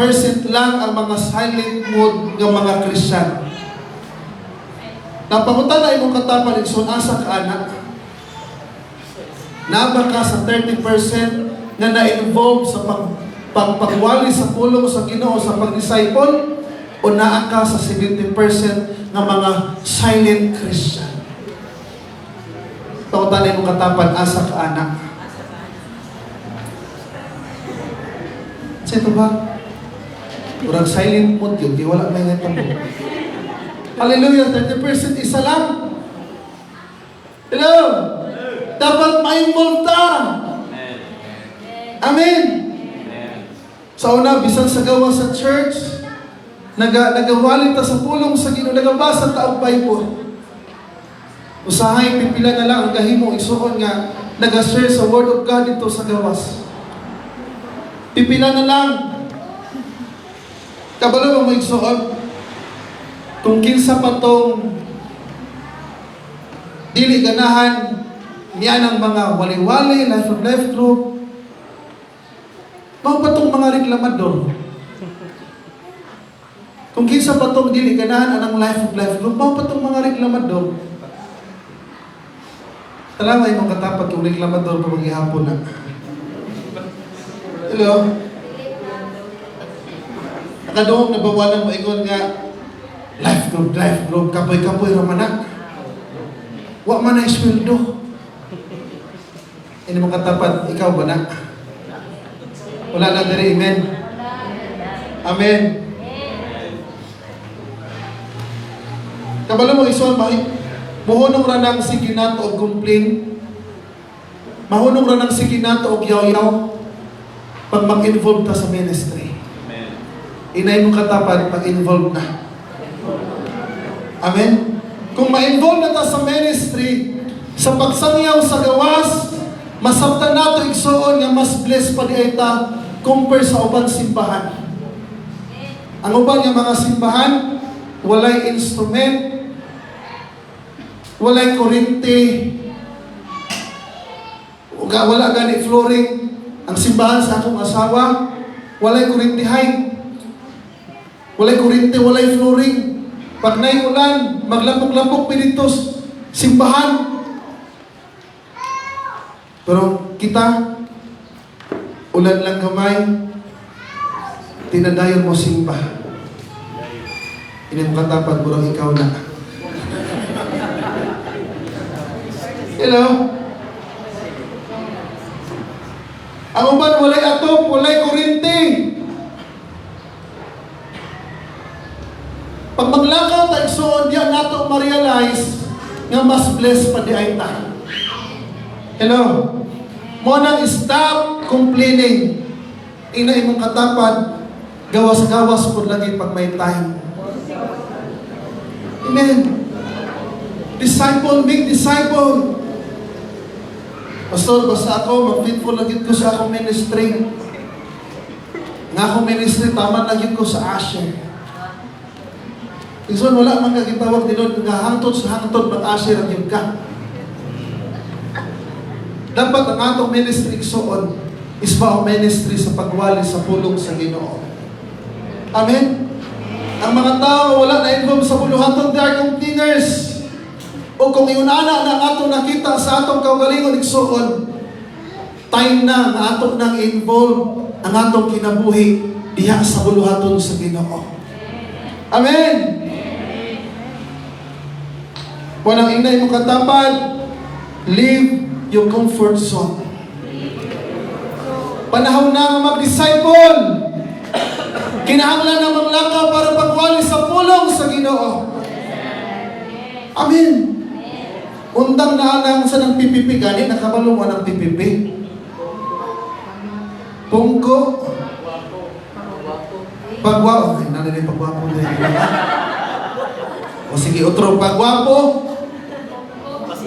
lang ang mga silent mode ng mga Christian. Napamunta na imong katapan igsoon asa ka anak. Naba ka sa 30% na na-involve sa pagpagwali sa pulong sa Ginoo sa pag-disciple, o naa ka sa 70% ng mga silent Christian. Pamunta na imong katapan asa ka anak. Ito ba? Urang silent mode yun, di wala may ngetang mo. Hallelujah, 30% isa lang. Hello? Dapat ma-involve ta. Amen. Sa una, bisan sa gawa sa church, nagawali ta sa pulong sa Ginoo, nagabasa ta og Bible. Usahay, pipila na lang ang kahimo isuon nga nag-share sa Word of God dito sa gawas. Pipila na lang. Kabalo mo igsuon. Kung kinsa pa tong dili ganahan niya ng mga wali-wali, life of life group, mao pa tong mga reklamador. Kung kinsa pa tong dili ganahan anang life of life group, mao pa tong mga reklamador. Alam ay mong katapat kung reklamador pa maghihapon na. Hello? Nakadoong nabawalan mo ingon nga life group, kapoy-kapoy ramanak. Wa man na isweldo. Ini mo katapat, ikaw ba na? Wala na diri, amen? Amen. Kabalo mo ison, muhunong ra nang sige nato og complain. Mahunong ra nang sige nato og yaw-yaw. pag mag-involve ta sa ministry. Amen. Inay mo katapat, mag-involve na. Amen? Kung ma-involve na ta sa ministry, sa pagsangyaw sa gawas, masabtan nato igsuon nga mas blessed pa di ay ta compare sa ubang simbahan. Ang uban nga mga simbahan, walay instrument, walay kuryente, wala gani flooring. Ang simbahan sa akong asawa, walay kuryentihay. Walay kuryente, walay flooring. Pag na'y ulan, maglampok-lampok pinitos simbahan. Pero kita, ulan lang gamay, tinadayon mo simba. Ini mo katapat, burang ikaw na. Hello? Ang uban, walay atop, walay kuryente. Pag maglakaw tayo igsoon, diyan nato ma-realize nga mas blessed pa di ay ta. Hello? Mo nang stop complaining. Ina imong katapat, gawas-gawas po lagi pag may time. Amen. Disciple, make disciple. Pastor, basta ako, mag-faithful lagi ko sa akong ministry. Nga akong ministry, tama lagi ko sa Asher. Igsoon, wala man kagitawag din nga hangtod sa hangtod, mag-Asher ang yun ka. Dapat ang atong ministry igsoon is ba ang ministry sa pagwali sa pulong sa Ginoo. Amen? Ang mga tao wala na involved sa puluhaton, they are complainers. O kung iunana na ang atong nakita sa atong kaugalingon igsoon, time na ang atong nang involve ang atong kinabuhi diha sa puluhaton sa Ginoo. Amen? Walang inay mo katapat, leave your comfort zone. Panahon na mag-disciple. Kinahanglan na maglakaw para pagwali sa pulong sa Ginoo. Amen. Undang na anang sa nang pipipi gani, nakabalo mo ng pipipi. Pungko. Pagwapo. Ay, nanay pagwapo na yun. O sige, otro pagwapo.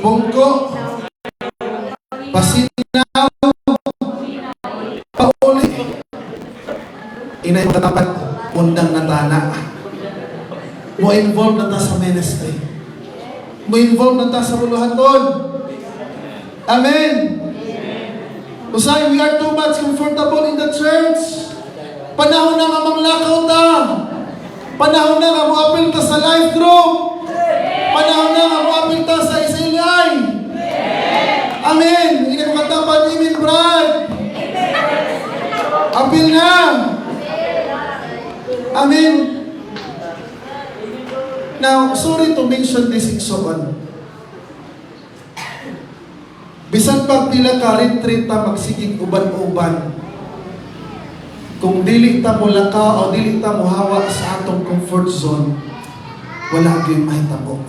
Pungko. Pasinaw. Pauli. Inay katapat, undang na tana. Mo involved na ta sa ministry. Mo involved na ta sa puluhaton. Amen. Usay, we are too much comfortable in the church. Panahon na nga manglakaw ta. Panahon na nga mo-apil ta sa life group. Panahon na nga mo-apil ta sa SLI. Amen. Hindi mo katapat, amen, Brad. Apil na. Amen. Now, sorry to mention this igsoon. Bisan pag pila ka retreat ta magsigig uban-uban. Kung dili ta mo laka o dili ta mo hawa sa atong comfort zone, wala gyud mahitabo.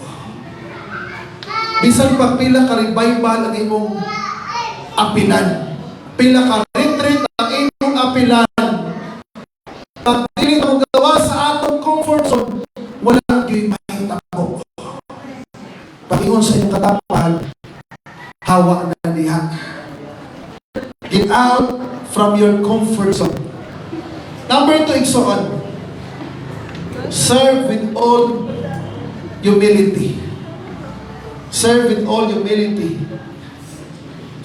Bisan pag pila ka revival ang imong apilan. Pila ka retreat ang imong apilan. Pag dili ta mo gawa sa atong comfort zone, wala gyud mahitabo. Pag-ingon sa inyong katapan, hawa na diha. Get out from your comfort zone. Number 2, igsoon. Serve with all humility. Serve with all humility.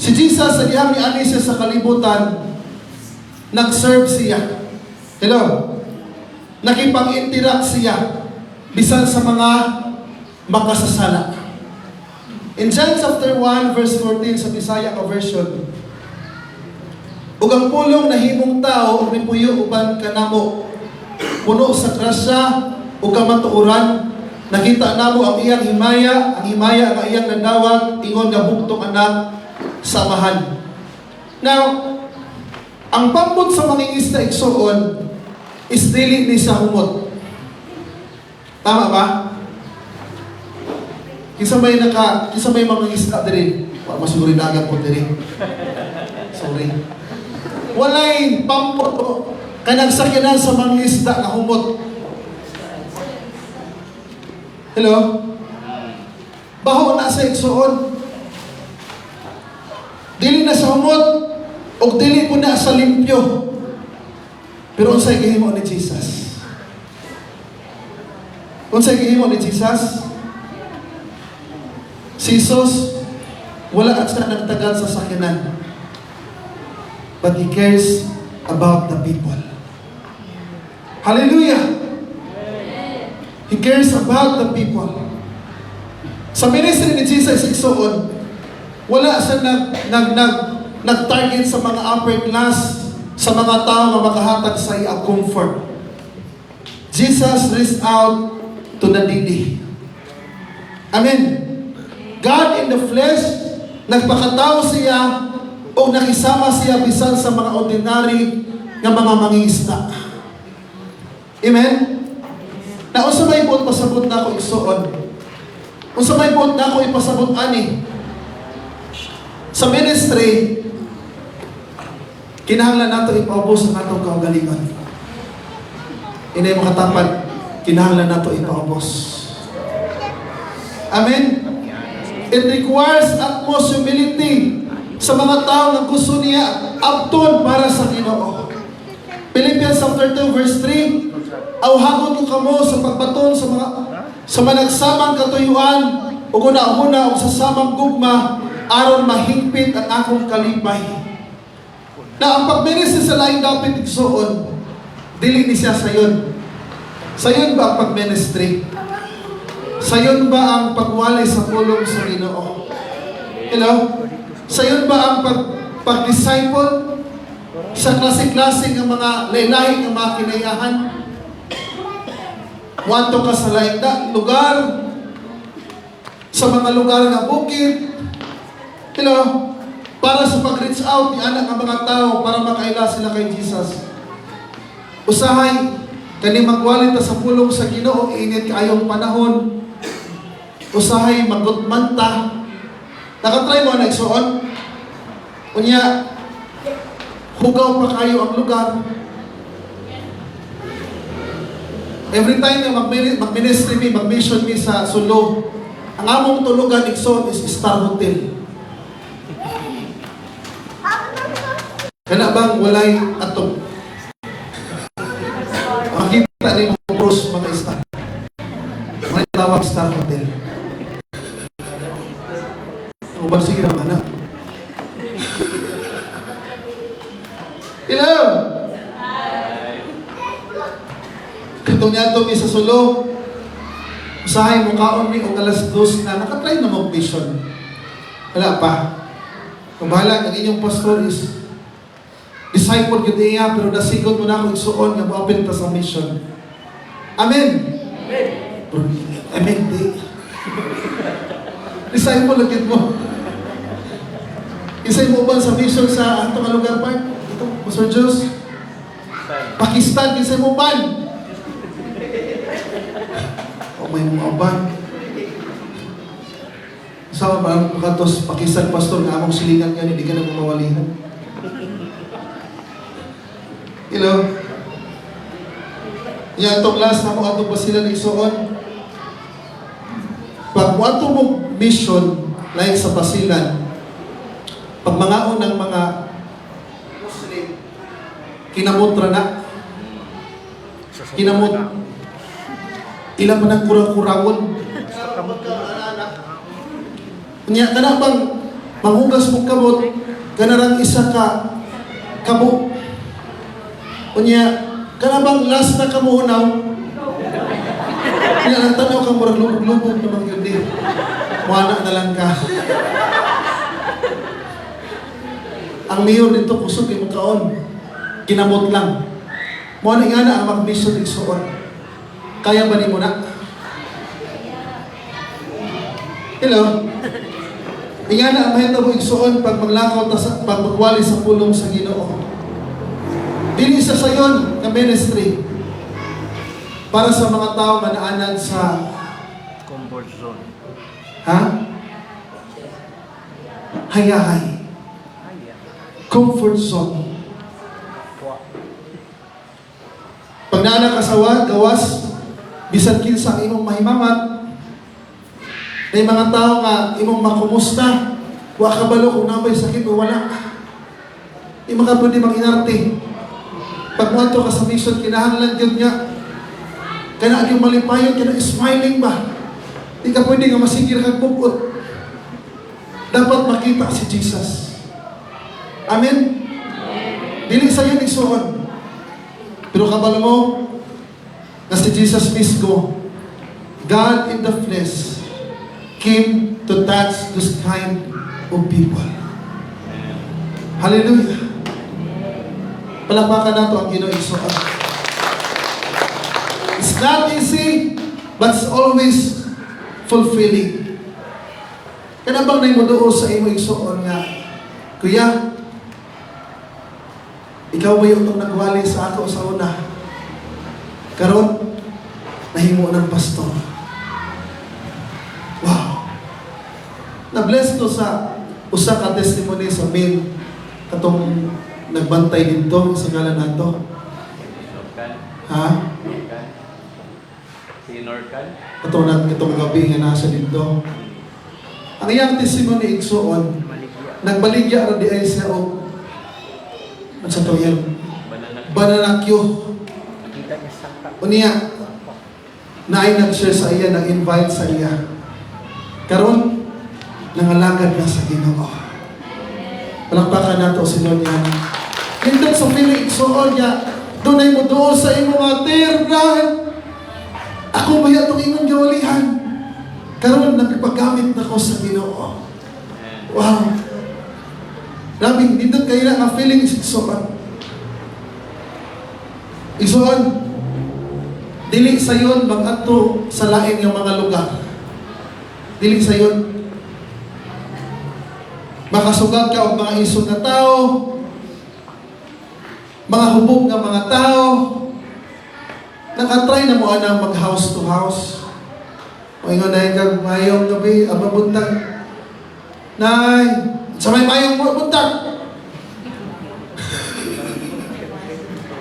Si Jesus, sa dihang ni siya sa kalibutan, nag-serve siya. Hello? Nakipag-interact siya bisan sa mga makasasala. In John chapter 1, verse 14 sa Bisaya ka version, ug ang pulong nahimong tao ug nipuyo uban kanamo, puno sa grasya ug kamatuoran, nakita namo ang iyang himaya, ang iyang nadawat, ingon nga bugtong anak sa amahan. Now, ang pambot sa mangingisda igsoon is dili ni sa humot. Tama ba? Kisa may mangingisda diri, wa masiguro dagat po diri. Sorry. walay pampo kanang sakyanan sa mga isda na humot. Hello? Baho na sa igsuon. Dili na sa humot o dili po na sa limpyo. Pero unsay gihimo ni Jesus? Unsay gihimo ni Jesus? Si Jesus wala at siya nagtagal sa sakyanan. But He cares about the people. Hallelujah! He cares about the people. Sa ministry ni Jesus igsuon, wala siya nag-target sa mga upper class, sa mga tao na makahatag sa iya comfort. Jesus reached out to the needy. Amen. God in the flesh, nagpakatao siya o nakisama siya bisan sa mga ordinary nga mga mangingisda. Amen? Na unsa may buot pasabot na ako igsuon. Unsa may buot na ako ipasabot ani. Sa ministry, kinahanglan nato ipaubos ang atong kaugalingon. Inay makatapat, kinahanglan nato ipaubos. Amen? It requires utmost humility sa mga tao na gusto niya abton para sa Ginoo. Philippians chapter 2 verse 3, awhagon ko kamo sa pagbaton sa managsamang katuyuan ug una-una ug sa samang gugma aron mahingpit ang akong kalipay. Na ang pagministry sa laing dapat igsuon, dili ni siya sayon. Sayon ba ang pagministry? Sayon ba ang pagwalay sa pulong sa Ginoo? Hello? Sayon ba ang pag-disciple sa klase-klase ng mga laylahing ng mga kinayahan? Wanto ka sa laing lugar, sa mga lugar na bukid, hello? Para sa pag-reach out ni anak ng mga tao para makaila sila kay Jesus. Usahay, kani magwalit sa pulong sa Ginoo, init kayong panahon. Usahay, magutman ta. Nakatry mo na igsuon? Unya, hugaw pa kayo ang lugar. Every time na mag-ministry me, mag-mission me sa Sulu, ang among tulugan igsuon is Star Hotel. Kana bang walay atong makita ni mga pros mga star. May tawag Star Hotel. Ubang sige naman na. Hello! Katong niya ito sa Sulu, usahay mo kaon ni o alas 2 na nakatry na mag-mission. Wala pa. Kung bahala, ang inyong pastor is disciple yun niya, pero nasikot mo na akong isuon nga ma-open ta sa mission. Amen? Amen, di. Disciple lagit mo. Isay mo ba sa mission sa atong lugar pa? Ito, Pastor Diyos. Pakistan, isay mo ba? O may mga ban. Sama ba ang katos Pakistan, Pastor, nga among silingan yan, hindi ka na mawalihan. Hello? Yan itong last na mo atong pa sila na isuon. Pag mo atong mo mission, like sa Basilan, pag mangaon ng mga Muslim, kinamutra na. Kinamut. Ilan man ang kurang-kurangon. Kanya, kana bang manghugas mong kamot, kanarang isa ka kamo. Kanya, kana bang last na kamuhunaw? Kaya ang tanaw kang murag lubog-lubog na mga gandi. Muana na lang ka. Ang mayor dito, kusog yung magkaon. Kinamot lang. Muana nga na ang mag-mission ng suon. Kaya ba ni mo na? Hello? Nga na ang mahita mo igsuon pag maglakaw, pag magwali sa pulong sa Ginoo. Dili sa sayon na ministry para sa mga tao manaanan sa comfort zone. ha? Hayahay. Comfort zone. Pag naanak kasawa, gawas, bisan kinsa ang imong mahimamat, may mga tao nga imong makumusta, wa ka balo kung nabay sakit o wala. Di ka pwede mag-inarte. Pag muadto ka sa mission, kinahanglan yun nga. Kaya yung malipayon, kaya smiling ba? Di ka pwede nga masigir kang bukod. Dapat makita si Jesus. Amen? Dili sa iyo igsuon. Pero kabalo mo, na si Jesus mismo, God in the flesh, came to touch this kind of people. Hallelujah. Palakpakan nato ang Ginoo igsuon. It's not easy, but it's always fulfilling. Kaya bang naimuduo sa imo igsuon nga, Kuya, ikaw ba yung nagwali sa ako sa una? Karon, nahimo ng pastor. Wow! Na-bless to sa usa ka testimony sa main katong nagbantay dito sa ngalan nato. Ha? Si Norcan? Itong gabi nga nasa dito. Ang iyang testimony igsuon, nagbaligya ra di ay siya o sa to yan? Bananakyo. Unya, na ay nag-share sa iya, nag-invite sa iya. Karon, nangalagad na sa Ginoo. Palakpakan nato si Lord yan. Hindot sa piling suon niya, doon ay mo doon sa imo mga terrahan. Ako ba yan itong imong gawalihan? Karon, nagpagamit na ko sa Ginoo. Wow! Grabe, dito kayo na ang feeling igsuon. Igsuon, dili sa yun mag-ato sa lain ng mga lugar. Dili sa yun. Makasugat ka o mga isog na tao, mga hubog na mga tao, nakatry na mo anang mag-house to house. O ingon na yung mayong gabi, ababuntag, Nay, sa may mayong buntag.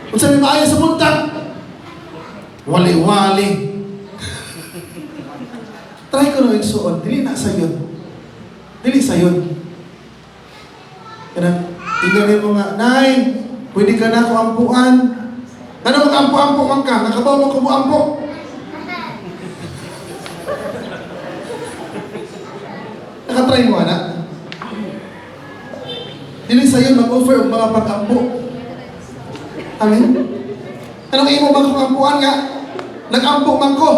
Kung sa may maayo sa buntag, wali-wali. Try ko na yung suon, dili na sa yun. Dili sa yun. Kaya, tingnan mo nga, Nay, pwede ka na ako ampuan. Ano mag-ampo-ampo man ka? Nakabaw mo kumuampo. Nakatry mo, anak? Dili sa iyo mag-offer ang mga pag-ampo. Amen? Ano kayo mo ba kung ampuan nga? Nag-ampo man ko.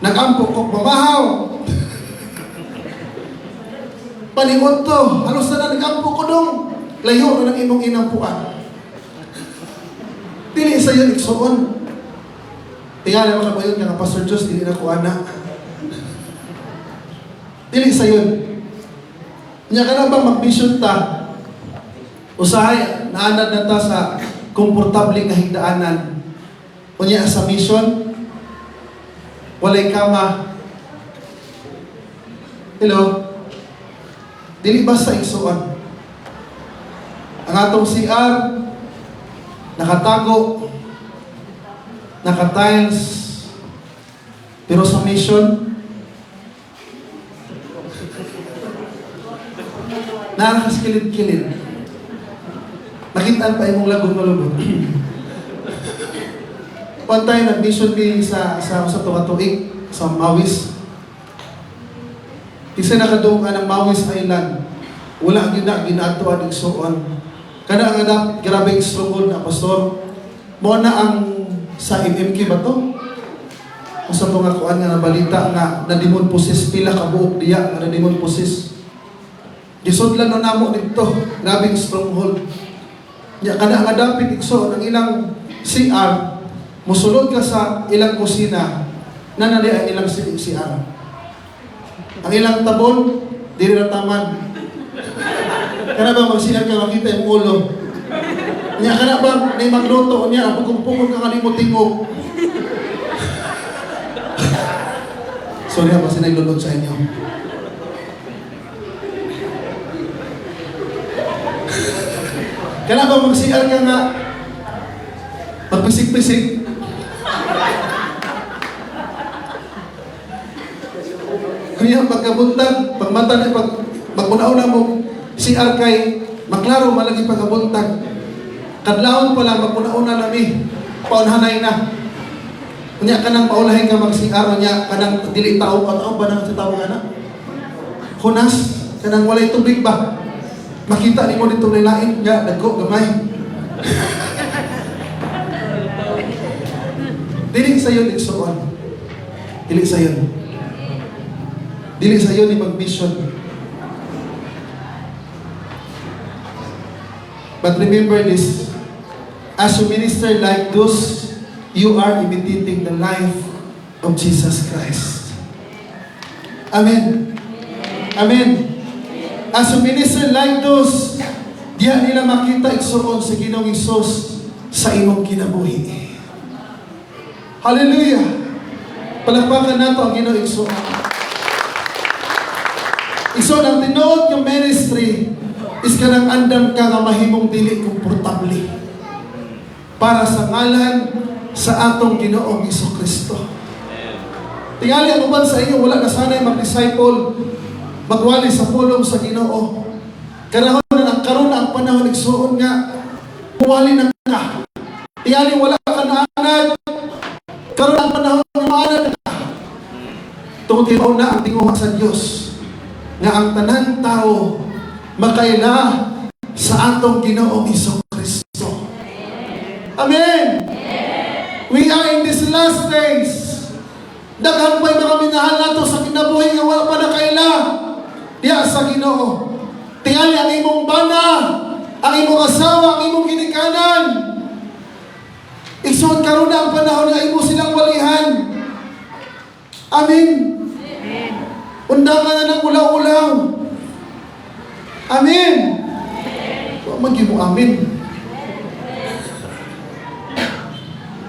Nag-ampo ko mamahaw. Palingon to. Halos na nag-ampo ko dong. Layo na ng imong inampuan. Dili sa iyo igsuon. Tingala mo ka ba yun nga Pastor Diyos, dili na ko anak. Dili sa yun. Nya ka na ba mag-mission ta? Usahay, naanad na ta sa komportable nga higdaanan. Unya sa mission, walay kama. Hello? Dili ba sa igsuon? Ang atong CR, nakatago, naka-tiles, pero sa mission, nakakaskilid-kilid. Nakitaan pa imong lagon-malubot. One time, nag-mission me sa tuig, sa Mawis. Isa nakadoong ka ng Mawis Island. Wala ginatuan ng suon. Kana nga dapat grabe struggle na pastor. Mo na ang sa MMK ba to? Sa mga kuan nga nabalita nga na demon possess pila ka buok diya nga na demon possess. Gisudlan no namo dito, grabing stronghold. Ya kada nga dapat igso ang ilang CR, musulod ka sa ilang kusina, nanali ang ilang CR. Ang ilang tabon, diri na taman. Kana ba mag-CR ka makita yung ulo? Nya kana ba may magluto niya, pugong-pugong ka kanimo tingog. Sorry ha, kasi naglulod sa inyo. Kaya ba mag-CR ka nga, magpisik-pisik, Kaya pagkabuntag, pagmata pag maguna-una mo CR kay maklaro malagi pagkabuntag. Kadlawon pa lang maguna-una nami paunhanay na. Unya kanang paulahin ka mag-CR unya kanang dili tao ba nang sa tao ana? Hunas kanang walay tubig ba? Makita nimo dito lain nga dagko gamay. Dili sa yun igsuon. Dili sa yun. Dili sa yun ni mag-mission. But remember this, as you minister like those, you are imitating the life of Jesus Christ. Amen. Amen. As you minister like those, diya nila makita igsuon sa Ginoong Hesus sa imong kinabuhi. Hallelujah. Palakpakan nato ang Ginoong Hesus. Igsuon ang tinuod yung ministry is kanang andam ka nga mahimong dili komportable para sa ngalan sa atong Ginoong Hesukristo. Tingali ang uban sa inyo, wala na sanay mag-disciple, magwali sa pulong sa Ginoo. Kanahon na nagkaroon ang panahon igsuon nga, muwali na ka. Tingali wala ka na anad, karoon ang panahon nga maanad ka. Tungkol na ang tinguha sa Diyos, nga ang tanang tao makaila sa atong Ginoong Hesukristo. Amen. We are in these last days. Daghang pa'y mga minahal nato sa kinabuhi nga wala pa nakaila diya sa Ginoo. Tingali ang imong bana, ang imong asawa, ang imong ginikanan. Igsuon karon na ang panahon nga imo silang walihan. Amen. Undangan na ng ulaw-ulaw. Amen. Huwag mag-ibo amen.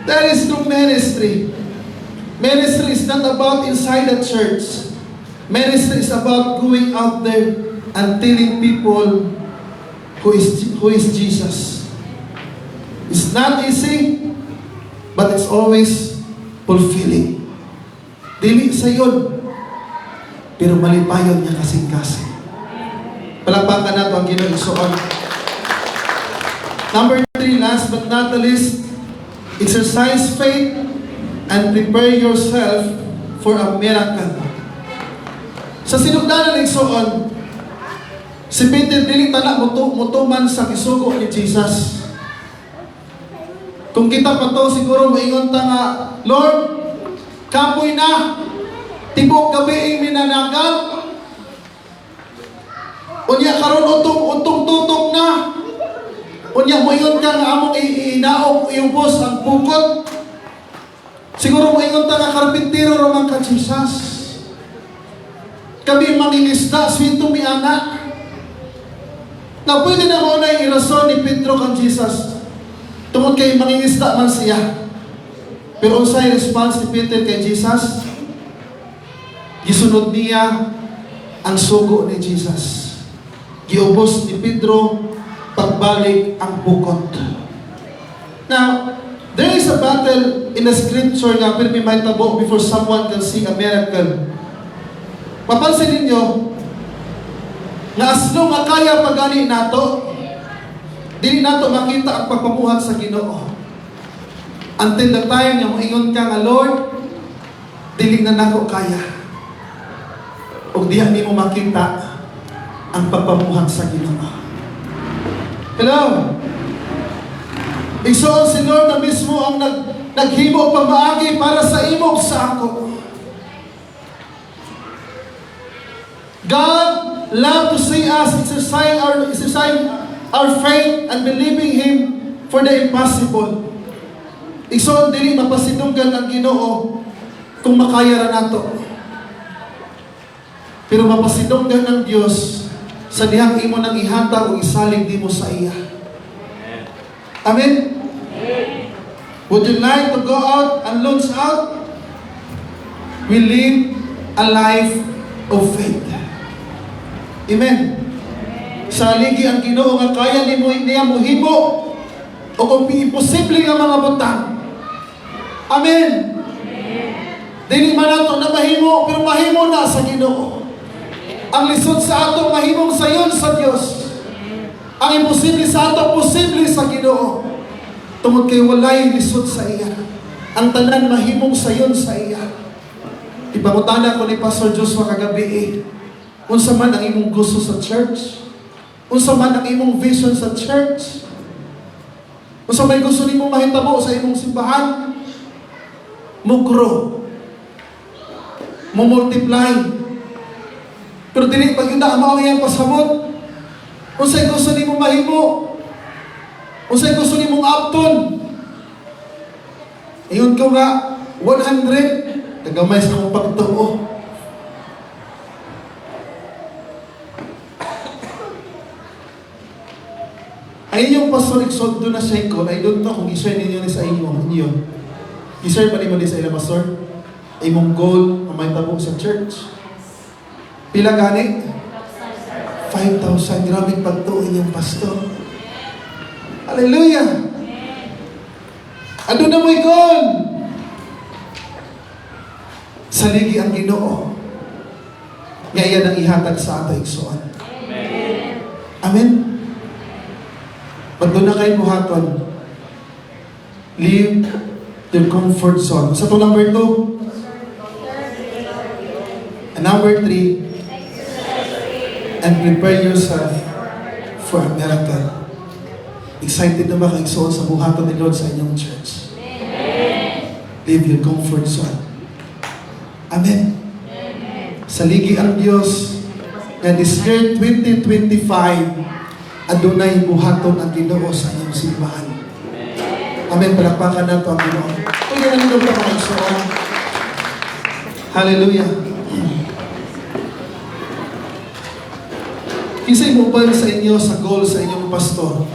That is true ministry. Ministry is not about inside the church. Ministry is about going out there and telling people who is Jesus. It's not easy, but it's always fulfilling. Dili sa yun, pero malipayon niya kasing-kasing. Palakpakan nato ang Ginoong Hesus. Number 3, last but not the least, exercise faith and prepare yourself for a miracle. Sa sinugdanan ng Hesus, si Peter dili tanak mutuman sa gisugo ni Jesus. Kung kita pa to, siguro maingon ta nga, Lord, kapoy na, tibok gabi ang minanagal, unya karon utong tutok na, unya moingon ka nga among inaog iubos ang bukod. Siguro moingon ta nga karpintero ramang ka Jesus. Kami mangingisda, swito mi anak. Na pwede na mo na yung irason ni Pedro kang Jesus. Tungod kay mangingisda man siya. Pero unsay response ni Peter kay Jesus? Gisunod niya ang sugo ni Jesus. Giubos ni Pedro pagbalik ang bukod. Now, there is a battle in the scripture nga pero may mahitabo before someone can see a miracle. Mapansin ninyo na as long nga kaya pagani nato, dili nato makita ang pagpamuhat sa Ginoo. Until the time nga moingon ka nga, Lord, dili na nako kaya. O diha nimo makita ang pagpamuhat sa Ginoo. Hello? Igsuon si Lord na mismo ang naghimo pamaagi para sa imo ug sa ako. God loves to see us exercise our faith and believing Him for the impossible. Igsoon dili mapasidunggan ang Ginoo kung makaya ra nato. Pero mapasidunggan ng Dios sa dihang imo nang ihatag o isalig nimo sa iya. Amen? Would you like to go out and launch out? We live a life of faith. Amen. Sa ligi ang Ginoo nga kaya nimo niya mohimo o kung imposible nga mga butang. Amen. Dili man ato na mahimo, pero mahimo na sa Ginoo. Ang lisod sa ato, mahimong sayon sa Dios. Ang imposible sa ato, posible sa Ginoo. Tungod kay walay lisod sa iya. Ang tanan mahimong sayon sa iya. Ipangutana ko ni Pastor Joshua kagabi unsa man ang imong gusto sa church? Unsa man ang imong vision sa church? Unsa may gusto nimo mahitabo sa imong simbahan? Mo-grow. Mo-multiply. Pero dili pag yun na mao iyang pasamot. Unsay gusto nimo mahimo? Unsay gusto nimong apton? Ayun ko nga 100 tagamay sa akong pagtuo. Ay yung pastor exalto na siya ko, I don't know kung i-share ninyo ni sa inyo. I-share pa ni mo ni sa ila pastor? Ay mong goal ang may tabo sa church. Pila gani? 5,000. Grabe pagtuin yung pastor. Hallelujah! Ano na mo'y goal? Saligi ang Ginoo. Ngayon ang ihatag sa ato igsoon. Amen? Pag doon na kayo buhaton, leave your comfort zone. Sa to number 2. And number 3, and prepare yourself for a miracle. Excited na ba kayo sa buhaton ni Lord sa inyong church? Leave your comfort zone. Amen. Saligi ang Diyos na this year 2025 adunay buhaton ang Ginoo sa inyong simbahan. Amen. Palakpakan nato ang Ginoo. Tuloy ang Ginoo na mga igsoon. Hallelujah. Kisay mo ba sa inyo sa goal sa inyong pastor?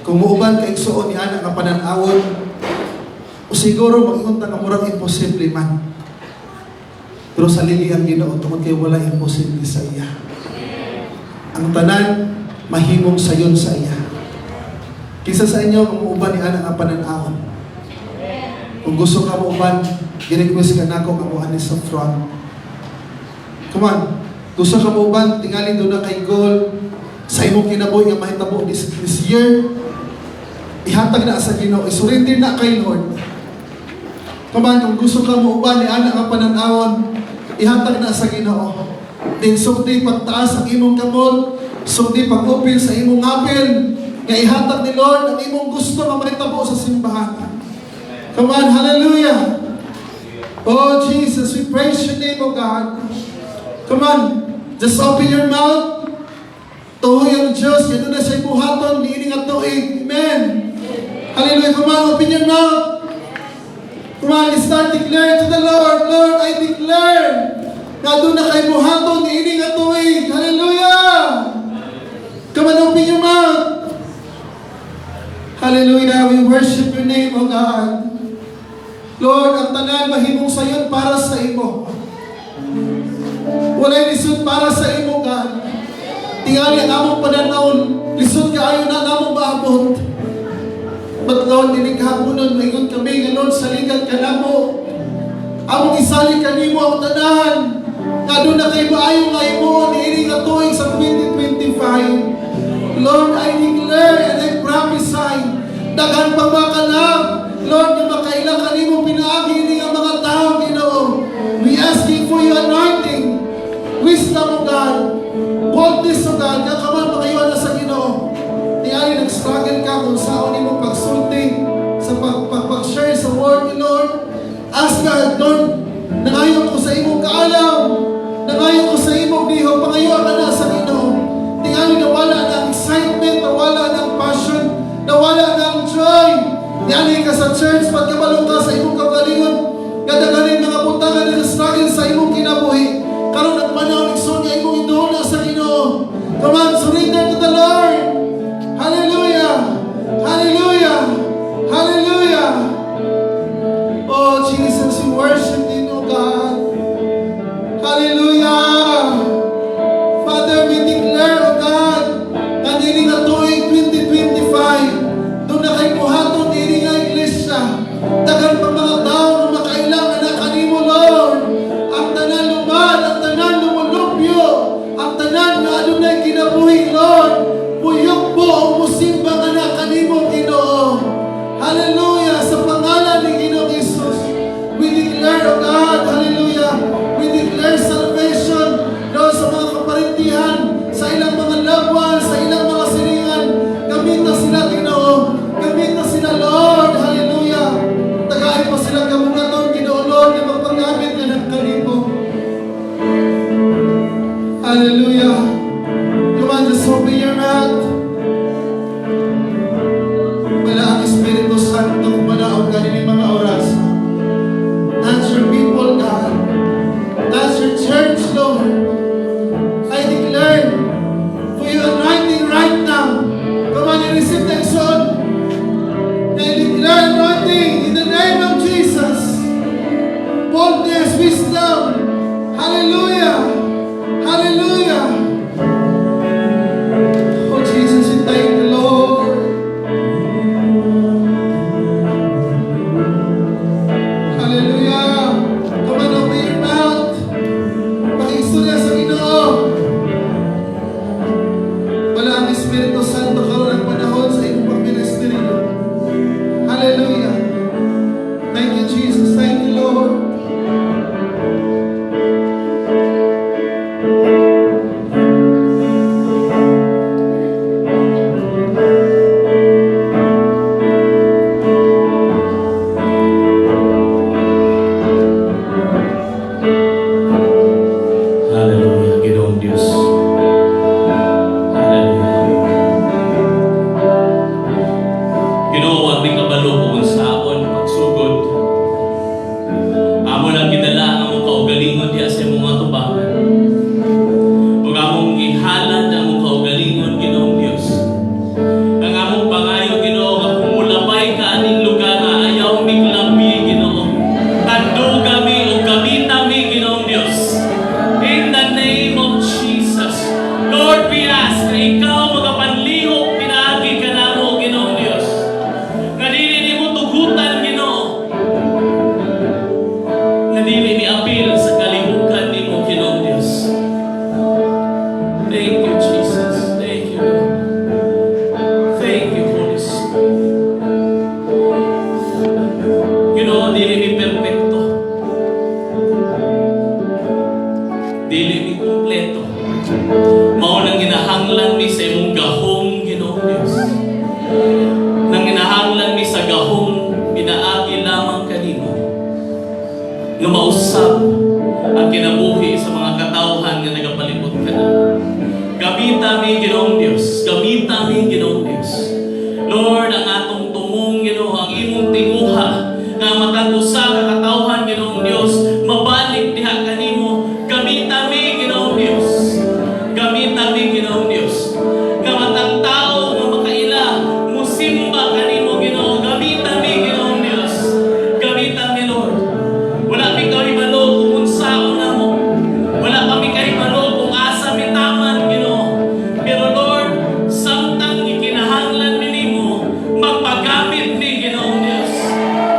Kung muuban ka igsoon ni anak ang pananawon, o siguro mag-ingon ta nga murag imposible man. Pero sa lili ang Ginoo tungod kay wala imposible sa iya. Ang tanan mahimong sayon sa iya. Kisa sa inyo kung muuban ni anak ang pananawon. Kung gusto ka muuban, i-request ka nako nga muani sa front. Come on. Gusto ka muuban, tingali doon na kay goal sa imong kinabuhi nga mahitabo this year. Ihatag na sa Ginoo, isurrender na kay Lord. Come on, kung gusto ka muuban ni anak ang pananawon, ihatag na sa Ginoo. Then sugdi pagtaas ang imong kamot, sugdi pag-open sa imong apel, nga ihatag ni Lord ang imong gusto nga mahitabo sa simbahan. Come on, hallelujah! Oh Jesus, we praise your name, oh God. Come on, just open your mouth. Tuhoy ang Diyos, yan na siya buhaton, niining at tuig. Amen. Hallelujah. Come on, open your mouth. Come on, start declare to the Lord. Lord, I declare na doon na kay buhaton, niining at tuig. Hallelujah. Come on, open your mouth. Hallelujah. We worship your name, O God. Lord, ang tanan mahimong sayon para sa imo. Walay lisod para sa imo, God. Tingali ang among pananaon, lisod ka ayon na among maabot. But Lord, dinighaponon, maingon kami nga Lord, saligan ka namo. Among isali kanimo ang tanan. Nga doon na kay maayo nga imo, niining na tuig sa 2025. Lord, I declare and I prophesy, daghan pa ba ka lang, Lord, na makailang kanimo pinaagi ni ang mga tao, Ginoo. We asking for your anointing, wisdom, O God, boldness, O God, kakaman makayon na sa Ginoo. Tingali nag-struggle ka kung saan mo pagsulti sa pag-share sa word ni Lord. Ask God, Lord, nangayon ko sa imong kaalam, nangayon ko sa imong diho, pangayon ka na sa Ginoo. Tingali nawala ng excitement, nawala ng passion, nawala ng joy. Tingali ka sa church, pagkabalong ka sa imong kagalingon, kadagaling mga butangan na struggle sa imong kinabuhi. Karon nagmanaw igsoon nga imong iduna sa Ginoo. Come on, surrender to the Lord. Hallelujah! Hallelujah! Hallelujah! Oh Jesus, we worship you, O God. Hallelujah! Father, we declare, O God, na dili na tuig 2025, doon na kay buhaton dili nga iglesia. Dagan pa mga tao na makailangan na kanimo, Lord. Ang tanan luman, ang tanan lumulupyo, ang tanan nga adunay kinabuhi, Lord. Puyok po ang musimba nga na kanimo, Ginoo. Hallelujah! Sa pangalan ni Ginoong Jesus, we declare, O God, hallelujah, we declare salvation, Lord, sa mga kaparintihan, sa ilang mga loved ones, sa ilang mga silingan. Gamit na sila, Ginoo. Gamit na sila, Lord. Hallelujah. Tagain pa sila kamugaton, Ginoo, Lord, na magpagamit na ng kanimo. Hallelujah. Come on, just open your mouth. Wala ang Espiritu Santo kumanaog ganin mga oras. That's your people, God. That's your church, Lord. I declare for your anointing right now. Come on, you receive the action. I declare anointing in the name of Jesus. Boldness, wisdom. Hallelujah. Hallelujah. Oh Jesus, we thank the Lord. Hallelujah. Come on, open your mouth. Pakistorya sa Ginoo. Wala ang Espiritu Santo karoon ang panahon sa iyong pagministeryo. Hallelujah. Thank you, Jesus. Thank you, Lord. Hallelujah, Ginoong Diyos. Hallelujah. Ginoo, wag mi kabalo kung sa akon pagsugod. Amo lang gidala ang among kaugalingon diha sa imong mga tubangan. Ug among ihalad ang among kaugalingon, Ginoong Diyos. Ang among pangayo, Ginoo, nga kung mulabay ka aning lugar nga ayaw mi labi, Ginoo. Tando kami o gamita mi, Ginoong Diyos. In the name of Jesus, Lord, we ask na ikaw magapanlihok pinaagi ka namo, Ginoong Diyos. Nga dili nimo tugutan, Ginoo. Nga dili ni apil sa kalihukan nimo, Ginoong Diyos. Thank you, Jesus. Thank you, Lord. Thank you, Holy Spirit. Ginoo, dili ni perfecto. Dili mi kumpleto. Mao nang ginahanglan mi sa imong gahom, Ginoong Diyos. Nang ginahanglan mi sa gahom, pinaagi lamang kanimo. Nga mausap ang kinabuhi sa mga katawhan nga nagapalibot ka na. Gamita mi, Ginoong Diyos. Gamita mi, Ginoong Diyos. Lord, ang atong tumong, Ginoo, ang imong tinguha nga matag usa ka katawhan, Ginoong Diyos, mabalik diha kanimo. Gamita mi, Ginoong Diyos. Gamita mi, Ginoong Diyos. Nga matag tao nga makaila, musimba kanimo, Ginoo. Gamita mi, Ginoong Diyos. Gamita mi, Lord. Wala mi kahibalo kung unsaon namo. Wala kami kahibalo kung asa mi taman, Ginoo. Pero Lord, samtang ikinahanglan mi nimo, magpagamit mi, Ginoong Diyos.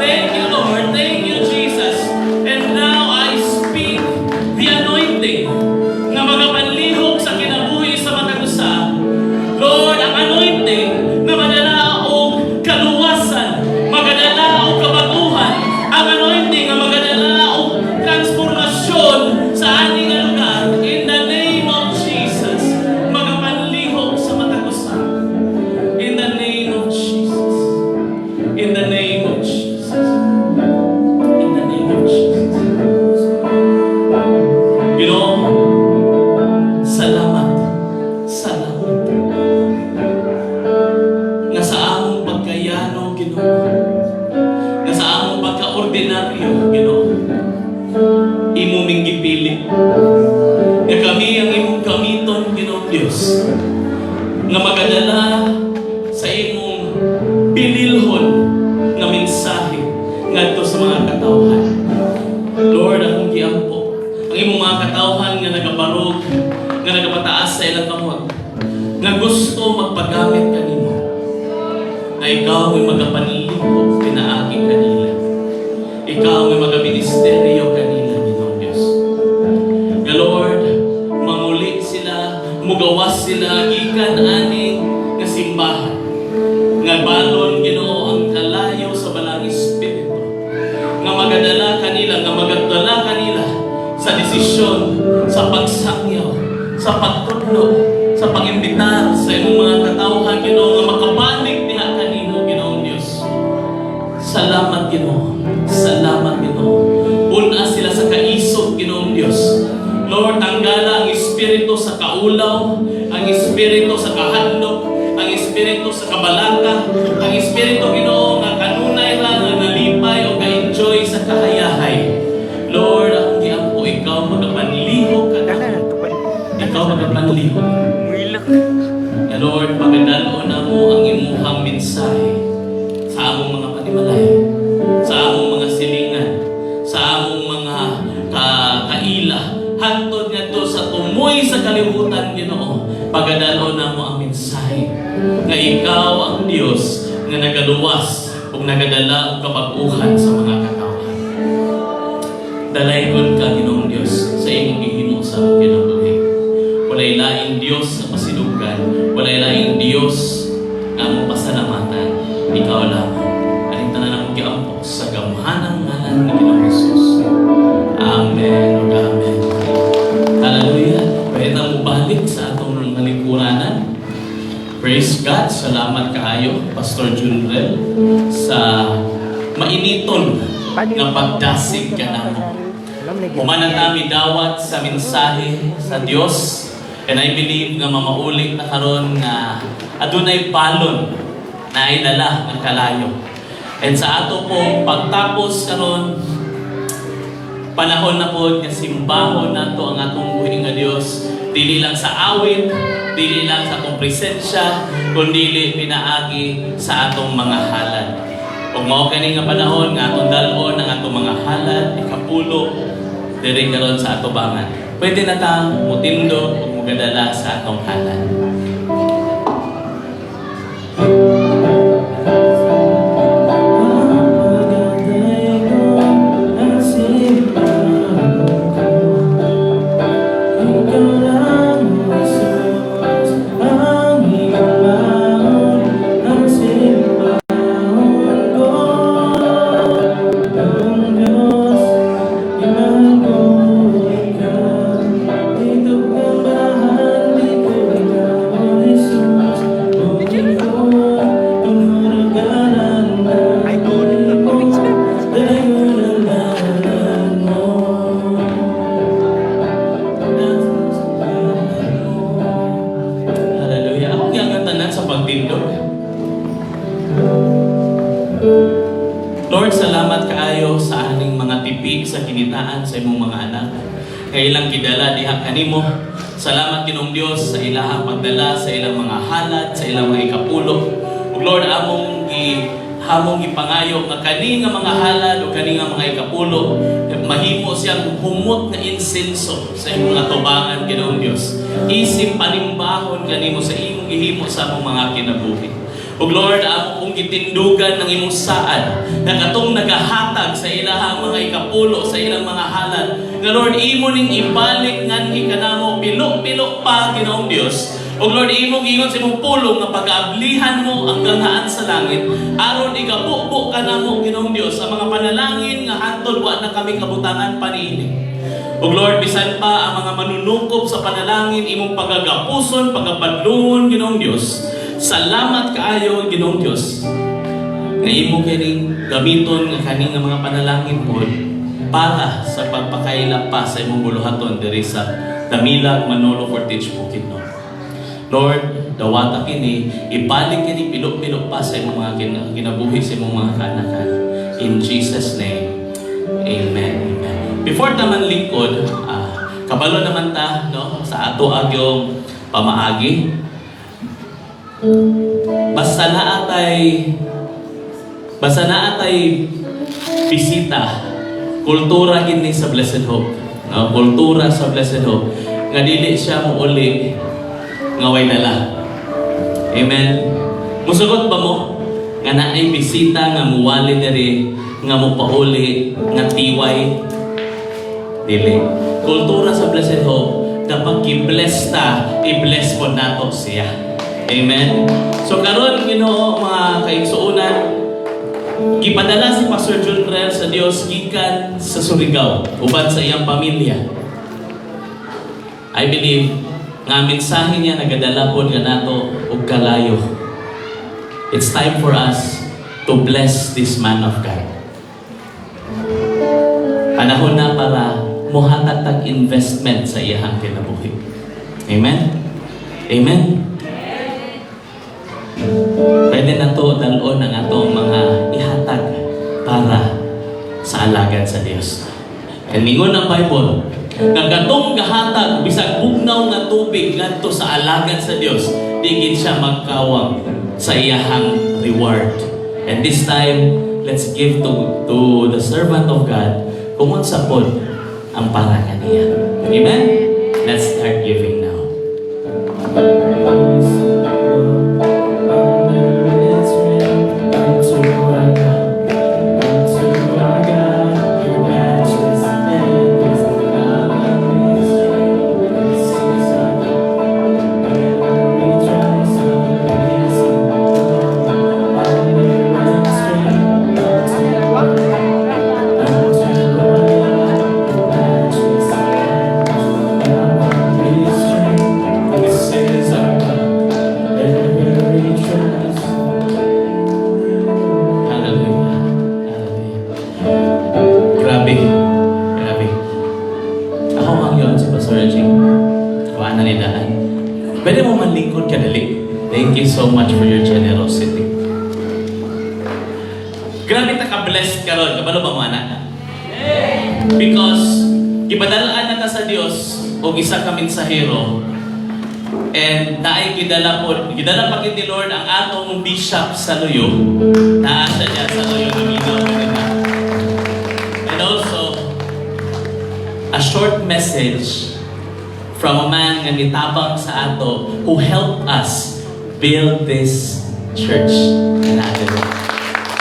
Thank you, Lord. Thank you, Jesus. And now I speak the anointing nga magapanlihok sa kinabuhi sa matag usa. Lord, ang anointing na madala og kaluwasan, magadala og kabaguhan, ang anointing nga magadala og transformasyon sa ating lugar. In the name of Jesus, magapanlihok sa matag usa. In the name of Jesus. In the name of Jesus. In the name of Jesus. Ginoo, salamat. Salamat. Nga sa among pagkayano, Ginoo. Nga sa among pagka-ordinaryo, Ginoo. Imo ming gipili. Nga kami ang imong gamiton, Ginoo Diyos. Nga magadala sa imong pinilhon nga mensahe ngadto sa mga katawhan. Lord, akong giampo ang imong mga katawhan nga nagabarog, nga nagapataas sa ilang kamot, nga gusto magpagamit kanimo, na ikaw ay magapanlihok pinaagi kanila. desisyon, sa pagsakyaw, sa pagtudlo, sa pag-imbitar sa imong mga katawhan, Ginoo, nga makabanig niya kanino, Ginoo Dios. Salamat, Ginoo. Salamat, Ginoo. Una sila sa kaisog, Ginoo Dios. Lord, tanggala ang espiritu sa kaulaw, ang espiritu sa kahadlok, ang espiritu sa kabalaka, ang espiritu, Ginoo, nga kanunay ra nga nalipay o ka-enjoy sa kahayahay. Lord, ang giampo ikaw magapanlihok ka na. Ikaw magapanlihok. Ya Lord, pagdalon na mo ang imuhang mensahe sa among mga panimalay, sa among mga silingan, sa among mga kaila, hantod nga to sa tumoy sa kalibutan, Ginoo. Pagdalon na mo ang mensahe nga ikaw ang Dios nga nagaluwas ug nagadala og kapag-uhan sa mga katawhan. Dalaygon ka, Ginoong Dios, sa imong gihimo sa among kinabuhi. Walay laing Dios sa pasilugan, walay laing Dios nga among pasalamatan. Ikaw lamang. Aning tanan ang giampo sa gamhanang ngalan ni Ginoong Hesus. Amen ug amen. Hallelujah. Pwede mo balik sa atong nalingkuranan. Praise God. Salamat kaayo, Pastor Junrel, sa mainiton nga pagdasig ka namo. Humanan kami dawat sa mensahe sa Dios. And I believe nga mamaulit na karon nga adunay balon na ay dala ng kalayo. And sa ato pong pagtapos karon, panahon na po nga simbahon nato ang atong buhi nga Dios. Dili lang sa awit, dili lang sa atong presensya, kundi pinaagi sa atong mga halad. Kung mao kani nga panahon nga atong dalon ang atong mga halad, ikapulo, diri karon sa atubangan. Pwede na ta mutindo ug mugadala sa atong halad. Lord, salamat kaayo sa aning mga tipi sa kinitaan sa imong mga anak. Kailang kidala diha kanimo. Salamat Ginoong Dios sa ilahang pagdala sa ilang mga halad, sa ilang mga ikapulo. Ug Lord, among ipangayo nga kani nga mga halad o kani nga mga ikapulo, mahimo siyang humot na insenso sa imong atubangan, Ginoong Dios. Isip panimbahon kanimo sa imong gihimo sa among mga kinabuhi. O Lord, ako kong gitindugan ng imong saad na katong nagahatag sa ilahang mga ikapulo, sa ilang mga halad. Na Lord, imo ning ibalik nganhi kanamo pilok-pilok pa, Ginoong Dios. O Lord, imo gingon sa imong pulong nga pag-ablihan mo ang ganghaan sa langit. Aron igabukbuk kanamo, Ginoong Dios, sa mga panalangin nga hantod wa na kami kabutangan paniini. O Lord, bisan pa ang mga manunungkop sa panalangin, imong pagagapuson, pagapadlungon, Ginoong Dios. Salamat kaayo, Ginoong Dios. Nga imo kining gamiton nga kani nga mga panalangin po para sa pagpakaila pa sa imong buluhaton diri sa Damilag Manolo Fortich Bukidnon. Lord, dawata kini ibalik kini pilok-pilok pa sa imong mga kinabuhi sa imong mga kanakan. In Jesus name. Amen. Amen. Before taman lingkod, kabalo naman ta no sa ato agyong pamaagi. Basta na atay bisita, kultura gini sa Blessed Hope. No? Kultura sa Blessed Hope. Nga dili siya mo uli nga way dala. Amen. Musugot ba mo? Nga naay bisita nga muwali diri nga mo pauli nga tiway dili. Kultura sa Blessed Hope, dapat i-bless ta, i-bless po nato siya. Amen. So karon Ginoo mga kaigsuonan, gipadala si Pastor Junrel sa Dios gikan sa Surigao uban sa iyang pamilya. I believe nga mensahe niya nagadala po nga nato og kalayo. It's time for us to bless this man of God. Panahon na para muhatag tag investment sa iyang kinabuhi. Amen? Amen? Pwede na to dalon ang atong mga ihatag para sa alagad sa Dios. And ningon ang Bible, kagatong gahatag bisag bugnaw nga tubig ngadto sa alagad sa Dios, digid siya magkawang sa iyahang reward. And this time, let's give to the servant of God kung unsa pod ang para kaniya. Amen? Let's start giving now. Pwede mo manlingkod ka dali. Thank you so much for your generosity. Grabe ta ka-blessed ka ron. Kabalo ba mo anak? Because gibadalaan na ta sa Dios o isa ka mensahero and naay gidala pa gid ni Lord ang atong bishop sa Loyo. Naa siya sa Loyo Lumino. And also a short message from a man nga nitabang sa ato who helped us build this church.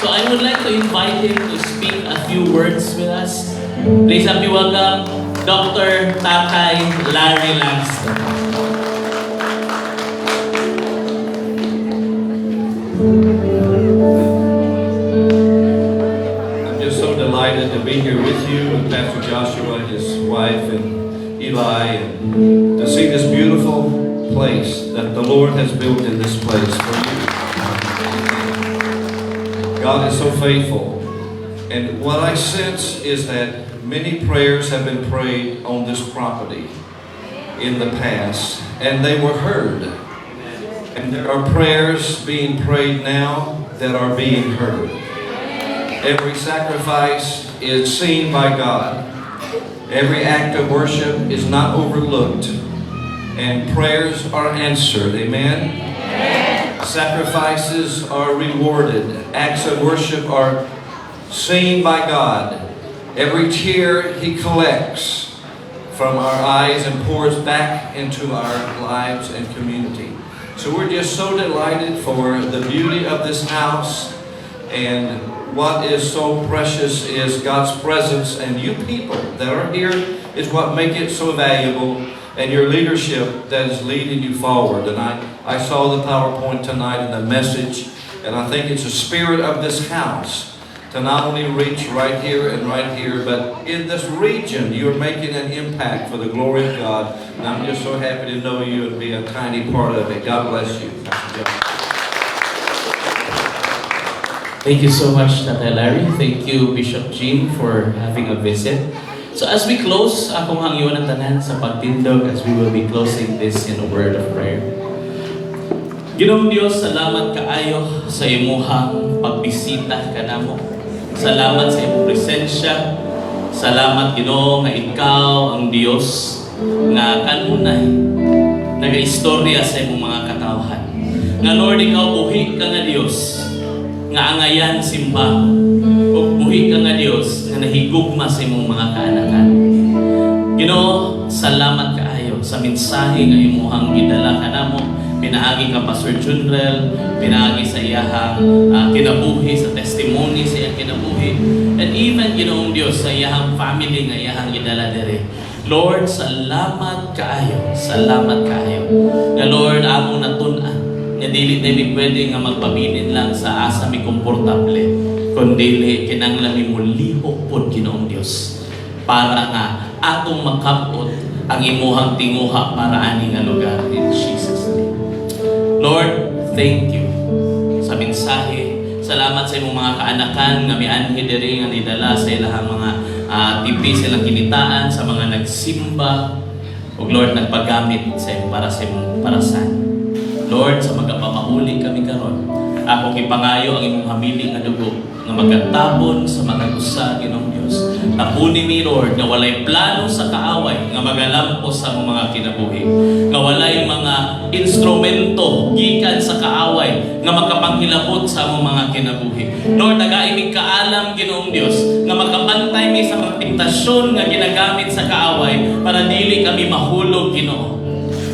So I would like to invite him to speak a few words with us. Please help me welcome Dr. Tatay Larry Langston. I'm just so delighted to be here with you and Pastor Joshua, his wife, and Eli, and to see this beautiful place that the Lord has built in this place for you. God is so faithful. And what I sense is that many prayers have been prayed on this property in the past, and they were heard. And there are prayers being prayed now that are being heard. Every sacrifice is seen by God. Every act of worship is not overlooked, and prayers are answered. Amen? Amen. Sacrifices are rewarded. Acts of worship are seen by God. Every tear He collects from our eyes and pours back into our lives and community. So we're just so delighted for the beauty of this house, and what is so precious is God's presence, and you people that are here is what make it so valuable, and your leadership that is leading you forward. And I saw the PowerPoint tonight and the message, and I think it's the spirit of this house to not only reach right here, but in this region you're making an impact for the glory of God, and I'm just so happy to know you and be a tiny part of it. God bless you. Thank you so much, Tatay Larry. Thank you, Bishop Jean, for having a visit. So as we close, akong hangyon ang tanan sa pagtindog as we will be closing this in a word of prayer. Ginoong Dios, salamat kaayo sa imuhang pagbisita kanamo. Salamat sa imong presensya. Salamat Ginoo nga ikaw ang Dios nga kanunay nagaistorya sa imong mga katawhan. Nga Lord, ikaw buhi ka nga Dios nga angayan simba ug buhi ka nga Dios nga nahigugma sa imong mga kaanakan. Ginoo, salamat kaayo sa mensahe nga imong gidala kanamo. Pinaagi ka Pastor Junrel, pinaagi sa iyahang kinabuhi, sa testimony sa iyang kinabuhi, and even Ginoong Dios sa iyahang family nga iyahang gidala dire. Lord, salamat kaayo, salamat kaayo. Nga Lord, among natun-an nga dili na pwede nga magpabilin lang sa asa mi komportable, kundi kinanglan mi mulihok pod Ginoong Dios para nga atong makabot ang imuhang tinguha para ani nga lugar in Jesus name. Lord, thank you sa mensahe. Salamat sa imong mga kaanakan nga mianhi diri nga nidala sa ilahang mga tipi silang kinitaan sa mga nagsimba ug Lord nagpagamit sa para sa imong parasan. Lord, sa magapamahuli kami karon, ako kipangayo ang imong hamili nga dugo nga magatabon sa matag-usa Ginoong Dios. Tapuni mi Lord nga walay plano sa kaaway nga magalampos sa among mga kinabuhi. Nga walay mga instrumento gikan sa kaaway nga makapanghilabot sa among mga kinabuhi. Lord, nagaimig kaalam Ginoong Dios nga makabantay mi sa temptasyon nga ginagamit sa kaaway para dili kami mahulog Ginoo.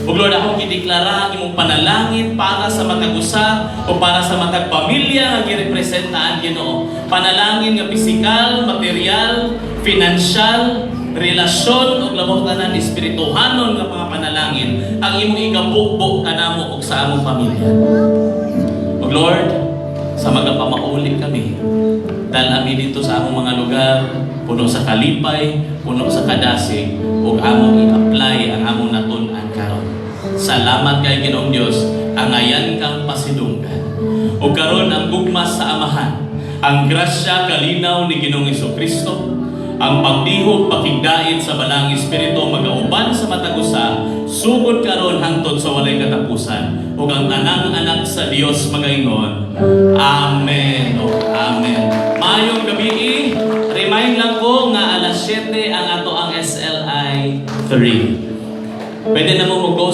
O Lord, akong gideklara ang imong panalangin para sa matag-usa o para sa matag-pamilya nga girepresentaan Ginoo. Panalangin nga pisikal, material, financial, relasyon o labot tanan espirituhanon nga mga panalangin ang imong igabukbok kanamo ug sa among pamilya. O Lord, sa magapamauli kami, dahil kami dito sa among mga lugar, puno sa kalipay, puno sa kadasig, ug among i-apply ang among natun-an karon. Salamat kay Ginoong Dios, angayan kang pasidunggan. O karon ang gugmas sa amahan, ang grasya kalinaw ni Ginoong Jesucristo, ang pagdihog pakigdait sa balang espiritu magauban sa matag-usa, sugod karon hangtod sa walay katapusan, ug ang tanang anak sa Dios magaingon. Amen. O amen. Mayong gabi, remind lang ko nga alas 7 ang ato ang SLI 3. Pwede na mo mag-go